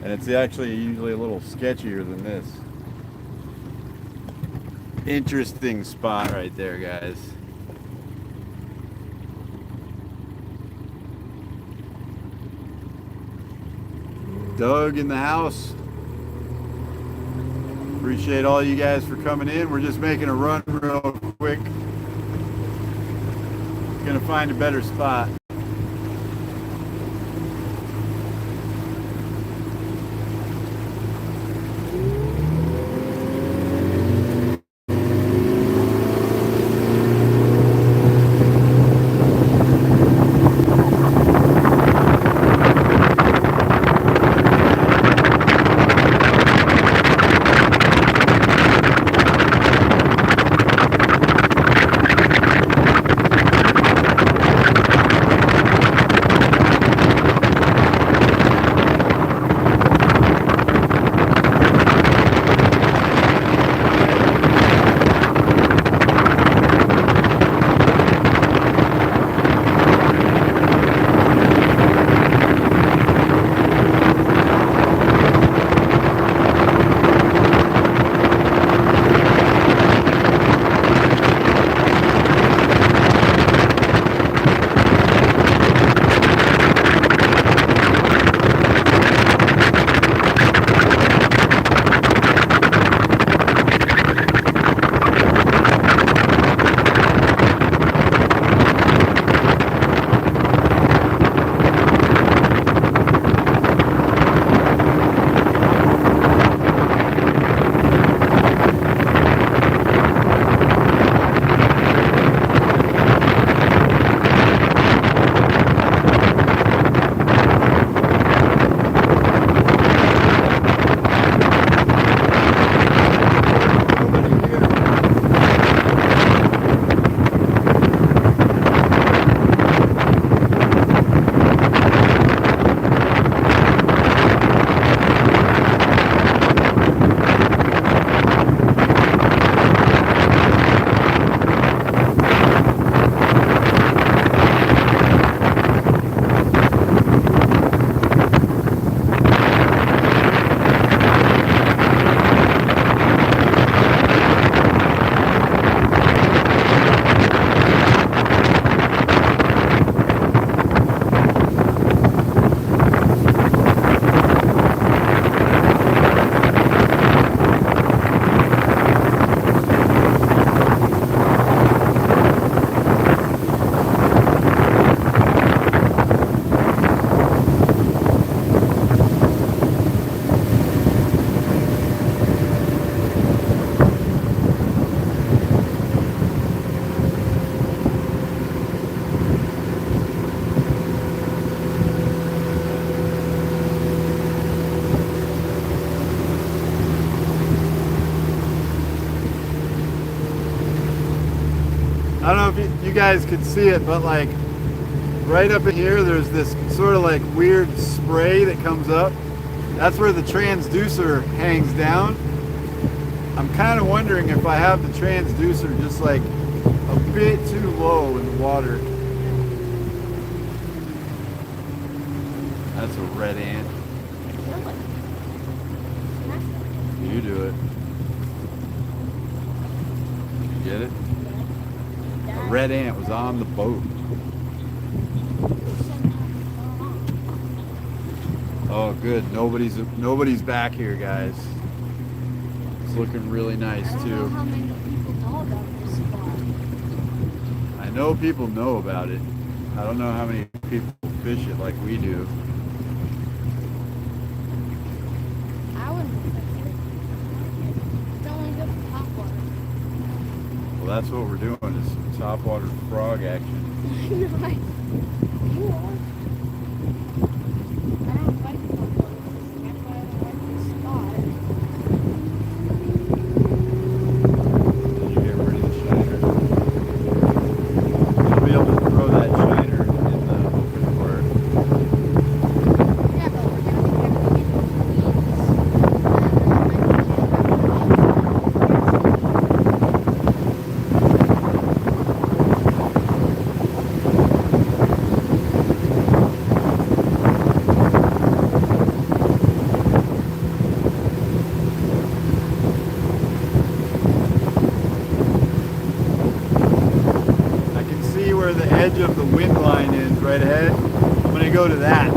And it's actually usually a little sketchier than this. Interesting spot right there, guys. Doug in the house. Appreciate all you guys for coming in. We're just making a run real quick. Gonna find a better spot. I don't know if you guys could see it, but like right up in here, there's this sort of like weird spray that comes up. That's where the transducer hangs down. I'm kind of wondering if I have the transducer just like a bit too low in the water. That's a red ant. You do it. You get it? A red ant was on the boat. Oh, good. Nobody's back here, guys. It's looking really nice I don't know too. how many people know about this spot. I know people know about it. I don't know how many people fish it like we do. I wouldn't fish it. It's only good for top water. Well, that's what we're doing is topwater frog action. You are. I don't like top water. That's why I don't like this spot. Did you get rid of the shiner? You'll be able to throw that shiner in the open water. Yeah, but we're gonna be everything in the I can see where the edge of the wind line is right ahead. I'm going to go to that.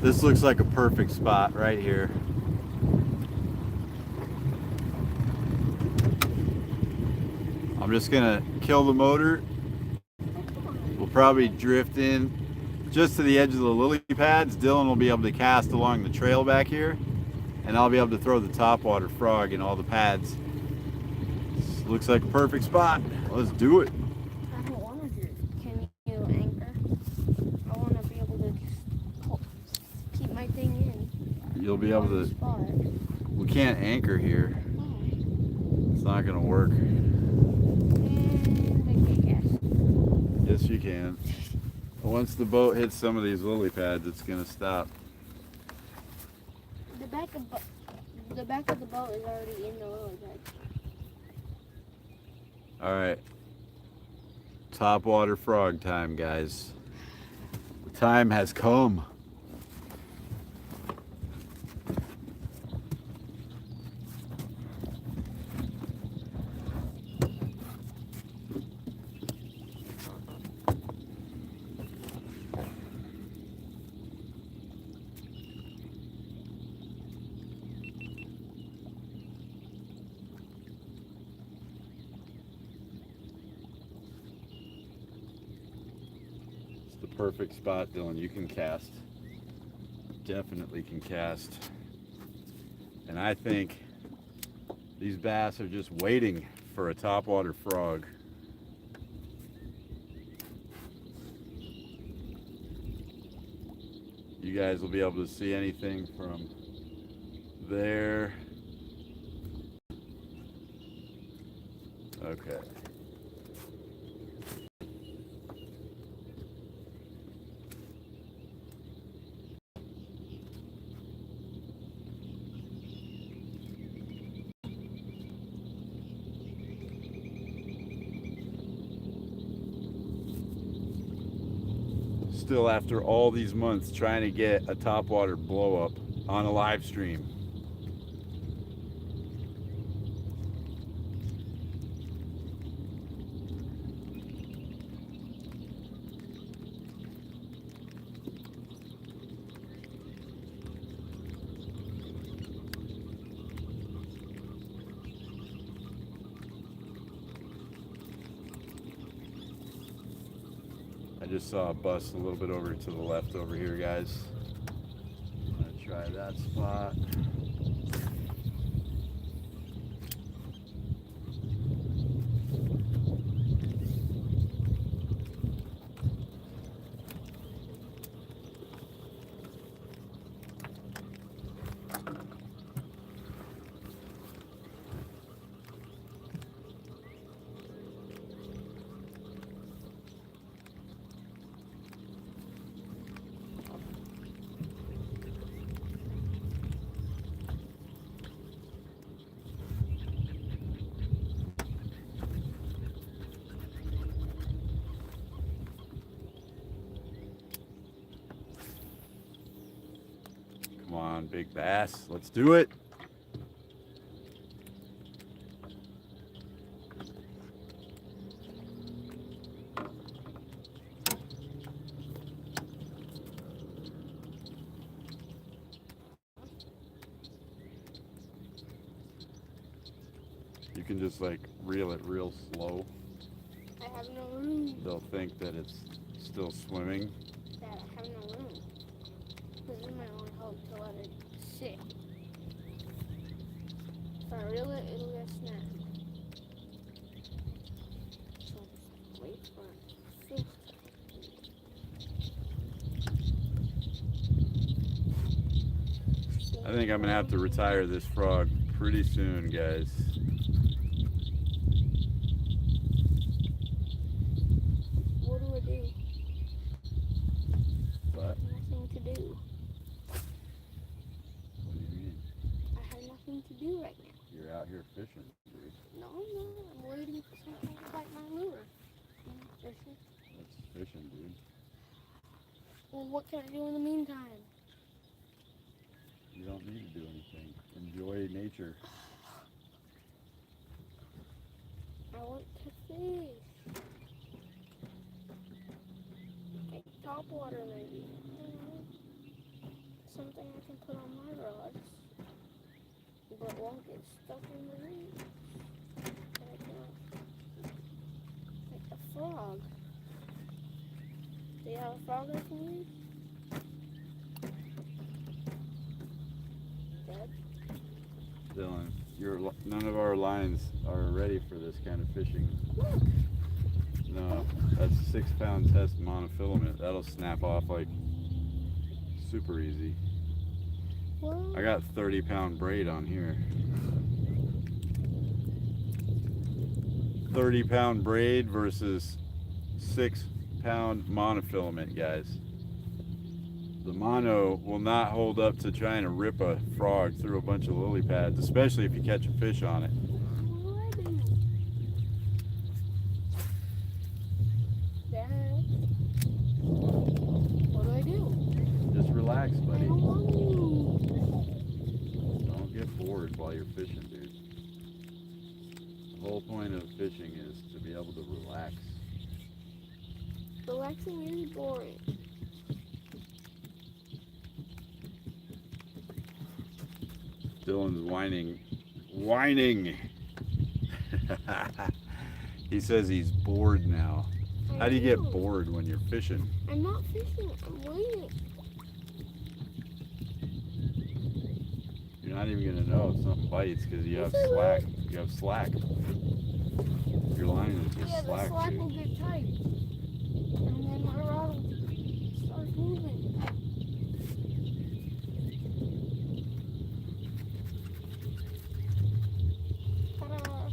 This looks like a perfect spot right here. I'm just gonna kill the motor. We'll probably drift in just to the edge of the lily pads. Dylan will be able to cast along the trail back here, and I'll be able to throw the topwater frog in all the pads. This looks like a perfect spot. Let's do it. I don't want to do it. Can you anchor? I want to be able to just keep my thing in. You'll be able on the to. spot. We can't anchor here. Oh. It's not gonna work. And I can't cast. Yes, you can. Once the boat hits some of these lily pads, it's gonna stop. The back of the boat is already in the lily pad. All right. Topwater frog time, guys. The time has come. Perfect spot, Dylan. You can cast. Definitely can cast. And I think these bass are just waiting for a topwater frog. You guys will be able to see anything from there. Okay. Still, after all these months, trying to get a topwater blow up on a live stream. I just saw a bust a little bit over to the left over here, guys. I'm gonna try that spot. Come on, big bass. Let's do it. You can just like reel it real slow. I have no room. They'll think that it's still swimming. Dad, I have no room. This is my only hope to let it sit. If I reel it, it'll get snapped. So wait for it. I think I'm gonna have to retire this frog pretty soon, guys. What do I do? What? Nothing to do. What do you mean? I have nothing to do right now. You're out here fishing, dude. No, I'm not. I'm waiting for something to bite my lure. Fishing. That's fishing, dude. Well, what can I do in the meantime? You don't need to do anything. Enjoy nature. I want to fish. Like topwater maybe. I don't know. Something I can put on my rods. But won't get stuck in the reeds. Like a frog. Do you have a frog I can use? Dad? Dylan, none of our lines are ready for this kind of fishing. Look! No, that's a 6-pound test monofilament. That'll snap off like super easy. Well, I got 30-pound braid on here. 30-pound braid versus 6-pound monofilament, guys. The mono will not hold up to trying to rip a frog through a bunch of lily pads, especially if you catch a fish on it. what do I do? Dad? What do I do? Just relax, I buddy. don't want to. Don't get bored while you're fishing, dude. The whole point of fishing is to be able to relax. Relaxing is boring. Dylan's whining. Whining! He says he's bored now. How do you get bored when you're fishing? I'm not fishing. I'm waiting. You're not even gonna know if something bites because you have slack. You have slack. Your line is just Yeah, the slack, slack dude. will get tight. And then my rod will start moving. Ta-da.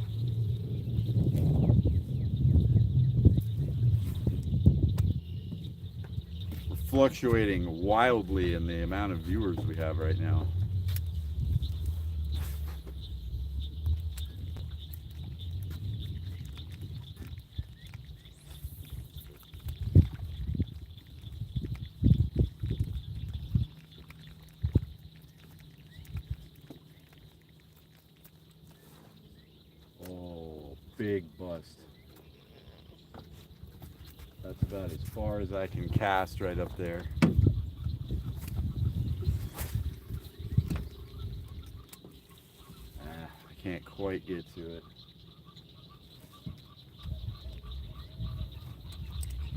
We're fluctuating wildly in the amount of viewers we have right now. Oh, big bust. That's about as far as I can cast right up there. I can't quite get to it.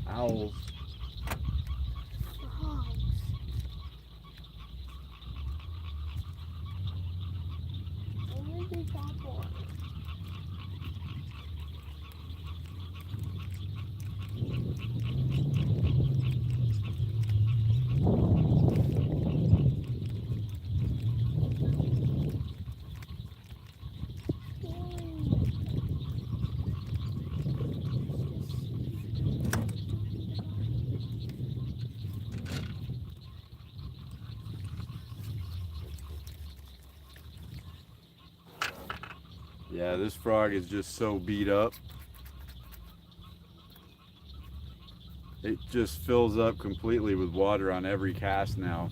Owls. Frogs. Only the top one. Yeah, this frog is just so beat up. It just fills up completely with water on every cast now.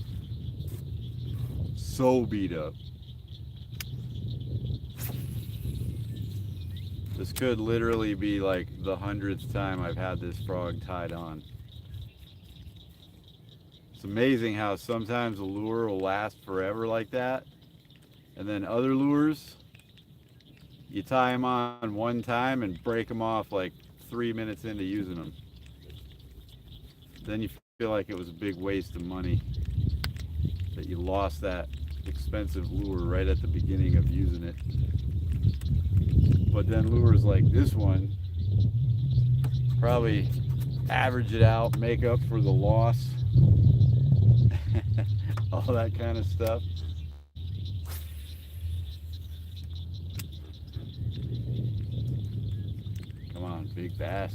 so beat up. This could literally be like the 100th time I've had this frog tied on. It's amazing how sometimes a lure will last forever like that, and then other lures, you tie them on one time and break them off like 3 minutes into using them. Then you feel like it was a big waste of money, that you lost that expensive lure right at the beginning of using it. But then lures like this one probably average it out, make up for the loss, all that kind of stuff. Come on, big bass.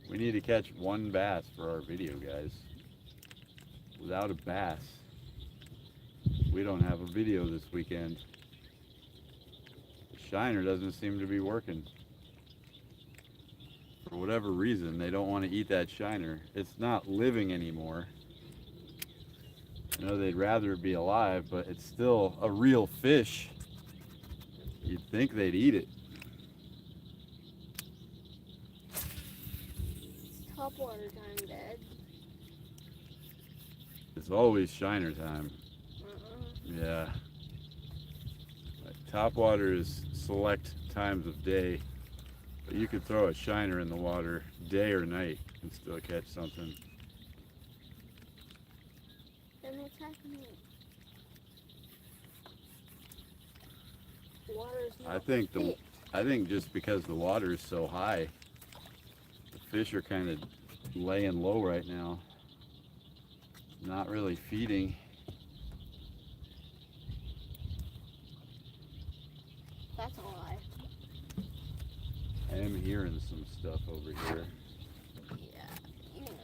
We need to catch one bass for our video, guys. Without a bass, we don't have a video this weekend. The shiner doesn't seem to be working. For whatever reason, they don't want to eat that shiner. It's not living anymore. I know they'd rather it be alive, but it's still a real fish. You'd think they'd eat it. Topwater time, Dad. It's always shiner time. Uh-uh. Yeah. Like, topwater is select times of day, but you could throw a shiner in the water day or night and still catch something. Then what's happening? Water's not I think just because the water is so high, the fish are kind of laying low right now. Not really feeding. That's a lie. I am hearing some stuff over here. Yeah, you know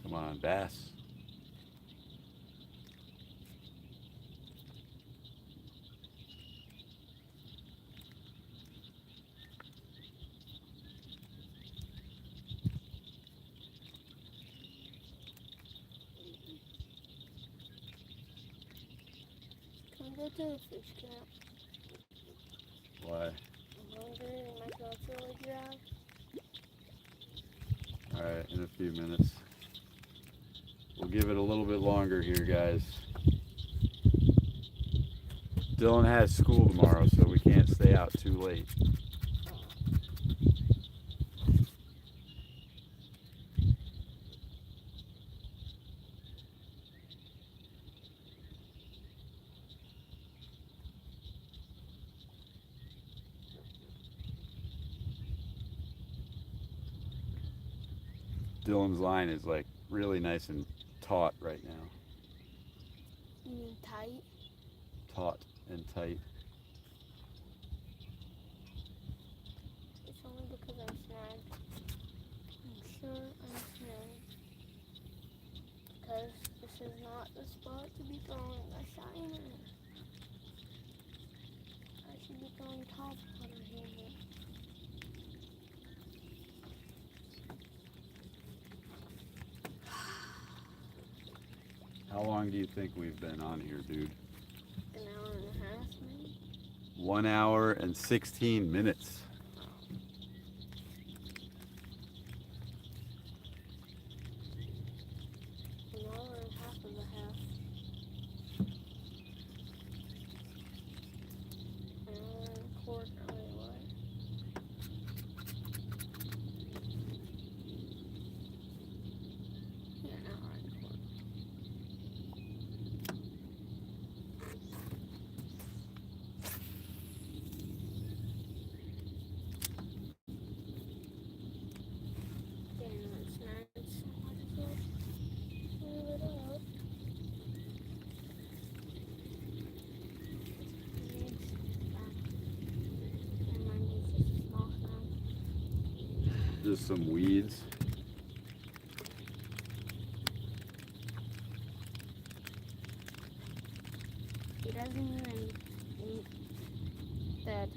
Come on, bass. Can we go to the fish camp? Why? I'm hungry and my throat's really dry. Alright, in a few minutes. We'll give it a little bit longer here, guys. Dylan has school tomorrow, so we can't stay out too late. Dylan's line is like really nice and taut right now. You mean tight? Taut and tight. It's only because I'm snagged. I'm sure I'm snagged. Because this is not the spot to be throwing a shiner. I should be throwing topwater here. How long do you think we've been on here, dude? An hour and a half, maybe? 1 hour and 16 minutes. An hour and half of a half. An hour and a quarter, wait, what? Yeah, an hour and a quarter. Damn, it's nice. Might as well move it up. Never mind, it's just a small sound. Just some weeds. He doesn't even that.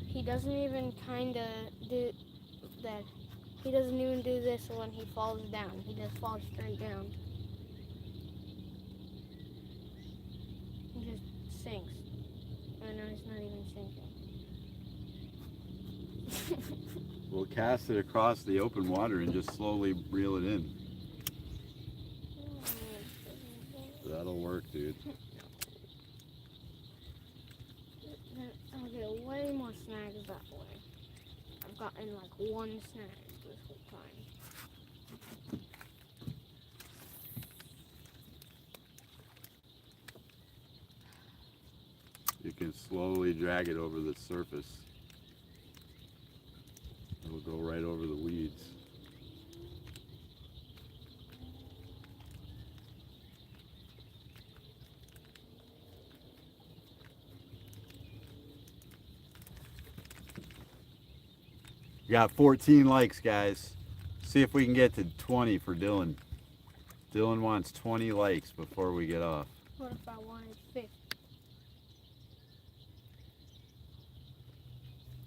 He doesn't even kinda do that. He doesn't even do this when he falls down. He just falls straight down. He just sinks. I know he's not even sinking. We'll cast it across the open water and just slowly reel it in. That'll work, dude. I'll get way more snags that way. I've gotten like one snag this whole time. You can slowly drag it over the surface. It'll go right over the weeds. We got 14 likes, guys. See if we can get to 20 for Dylan. Dylan wants 20 likes before we get off. What if I wanted 50?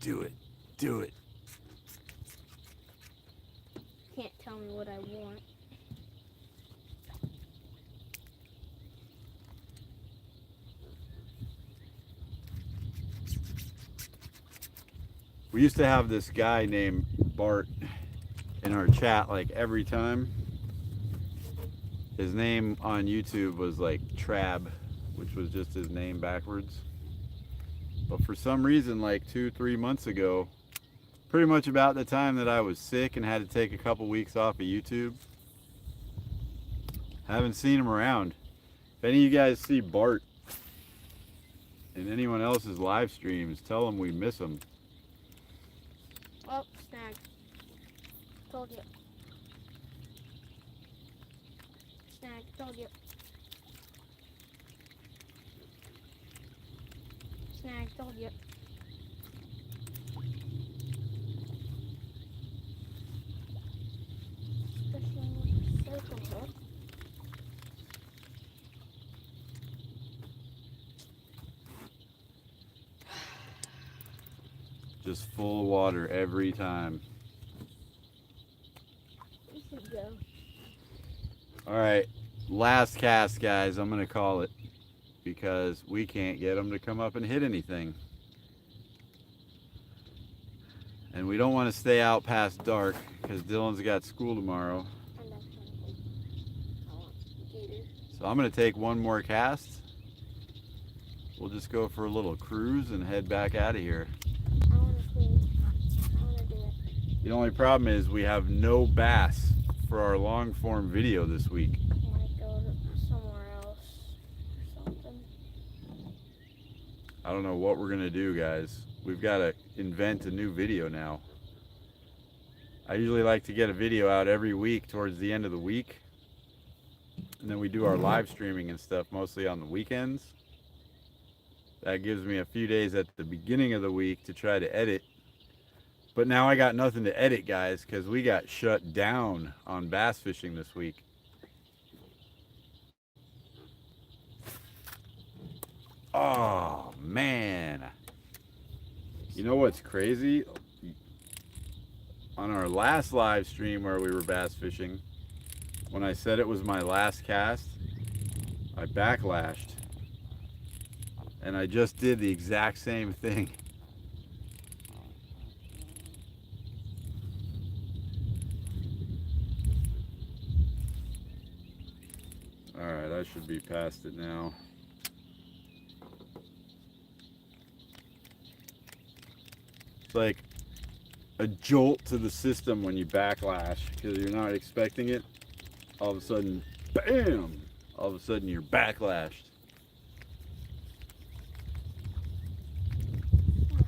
Do it. Do it. Can't tell me what I want. We used to have this guy named Bart in our chat like every time. His name on YouTube was like Trab, which was just his name backwards. But for some reason, like 2-3 months ago, pretty much about the time that I was sick and had to take a couple weeks off of YouTube, haven't seen him around. If any of you guys see Bart in anyone else's live streams, tell him we miss him. Oh, snag. Told you. Snag, told you. Snag, told you. Especially with the circle hook. Just full of water every time. We should go. All right, last cast, guys. I'm gonna call it because we can't get them to come up and hit anything, and we don't want to stay out past dark because Dylan's got school tomorrow. And that's I want gator. So I'm gonna take one more cast. We'll just go for a little cruise and head back out of here. I want to cruise. I want to do it. The only problem is we have no bass for our long form video this week. I might go somewhere else or something. I don't know what we're gonna do, guys. We've got to invent a new video now. I usually like to get a video out every week towards the end of the week, and then we do our live streaming and stuff mostly on the weekends. That gives me a few days at the beginning of the week to try to edit. But now I got nothing to edit, guys, because we got shut down on bass fishing this week. Oh, man. You know what's crazy? On our last live stream where we were bass fishing, when I said it was my last cast, I backlashed. And I just did the exact same thing. All right, I should be past it now. It's like a jolt to the system when you backlash because you're not expecting it. All of a sudden, bam! All of a sudden you're backlashed.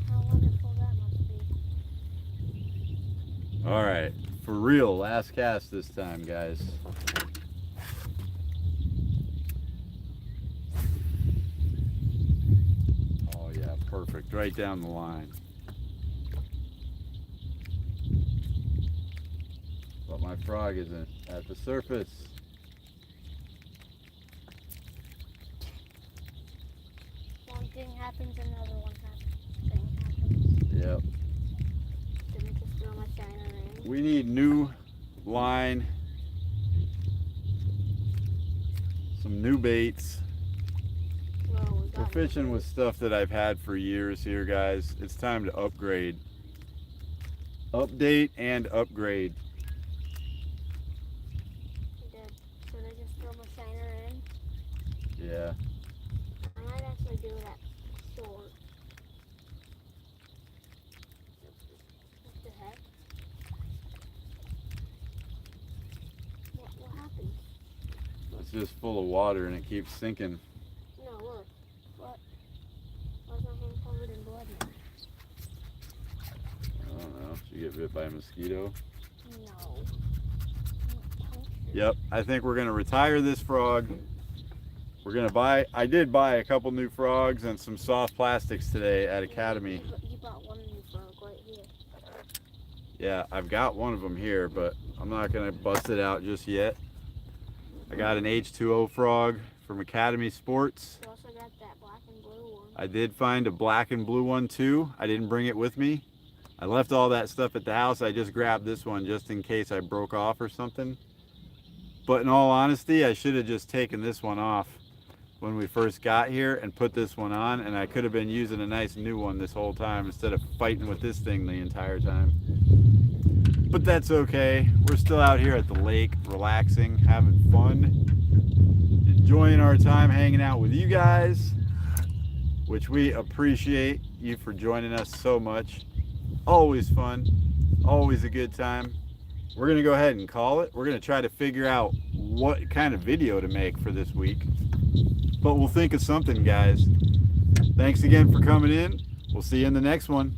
How wonderful that must be. All right, for real, last cast this time, guys. Oh yeah, perfect, right down the line. But my frog isn't at the surface. One thing happens, another thing happens. Yep. Didn't just throw my shiner in. We need new line, some new baits. Well, we We're got fishing with stuff that I've had for years here, guys. It's time to upgrade. Update and upgrade. Should I just throw my shiner in? Yeah. I might actually do that short. What the heck? What happened? It's just full of water and it keeps sinking. No, look. What? Why is my hand covered in blood now? I don't know. Did you get bit by a mosquito? No. Yep. I think we're going to retire this frog. We're going to buy, I did buy a couple new frogs and some soft plastics today at Academy. You bought one new frog right here. Yeah, I've got one of them here, but I'm not going to bust it out just yet. I got an H2O frog from Academy Sports. You also got that black and blue one. I did find a black and blue one too. I didn't bring it with me. I left all that stuff at the house. I just grabbed this one just in case I broke off or something. But in all honesty, I should have just taken this one off when we first got here and put this one on, and I could have been using a nice new one this whole time instead of fighting with this thing the entire time. But that's okay. We're still out here at the lake, relaxing, having fun, enjoying our time hanging out with you guys, which we appreciate you for joining us so much. Always fun, always a good time. We're gonna go ahead and call it. We're gonna try to figure out what kind of video to make for this week, but we'll think of something, guys. Thanks again for coming in. We'll see you in the next one.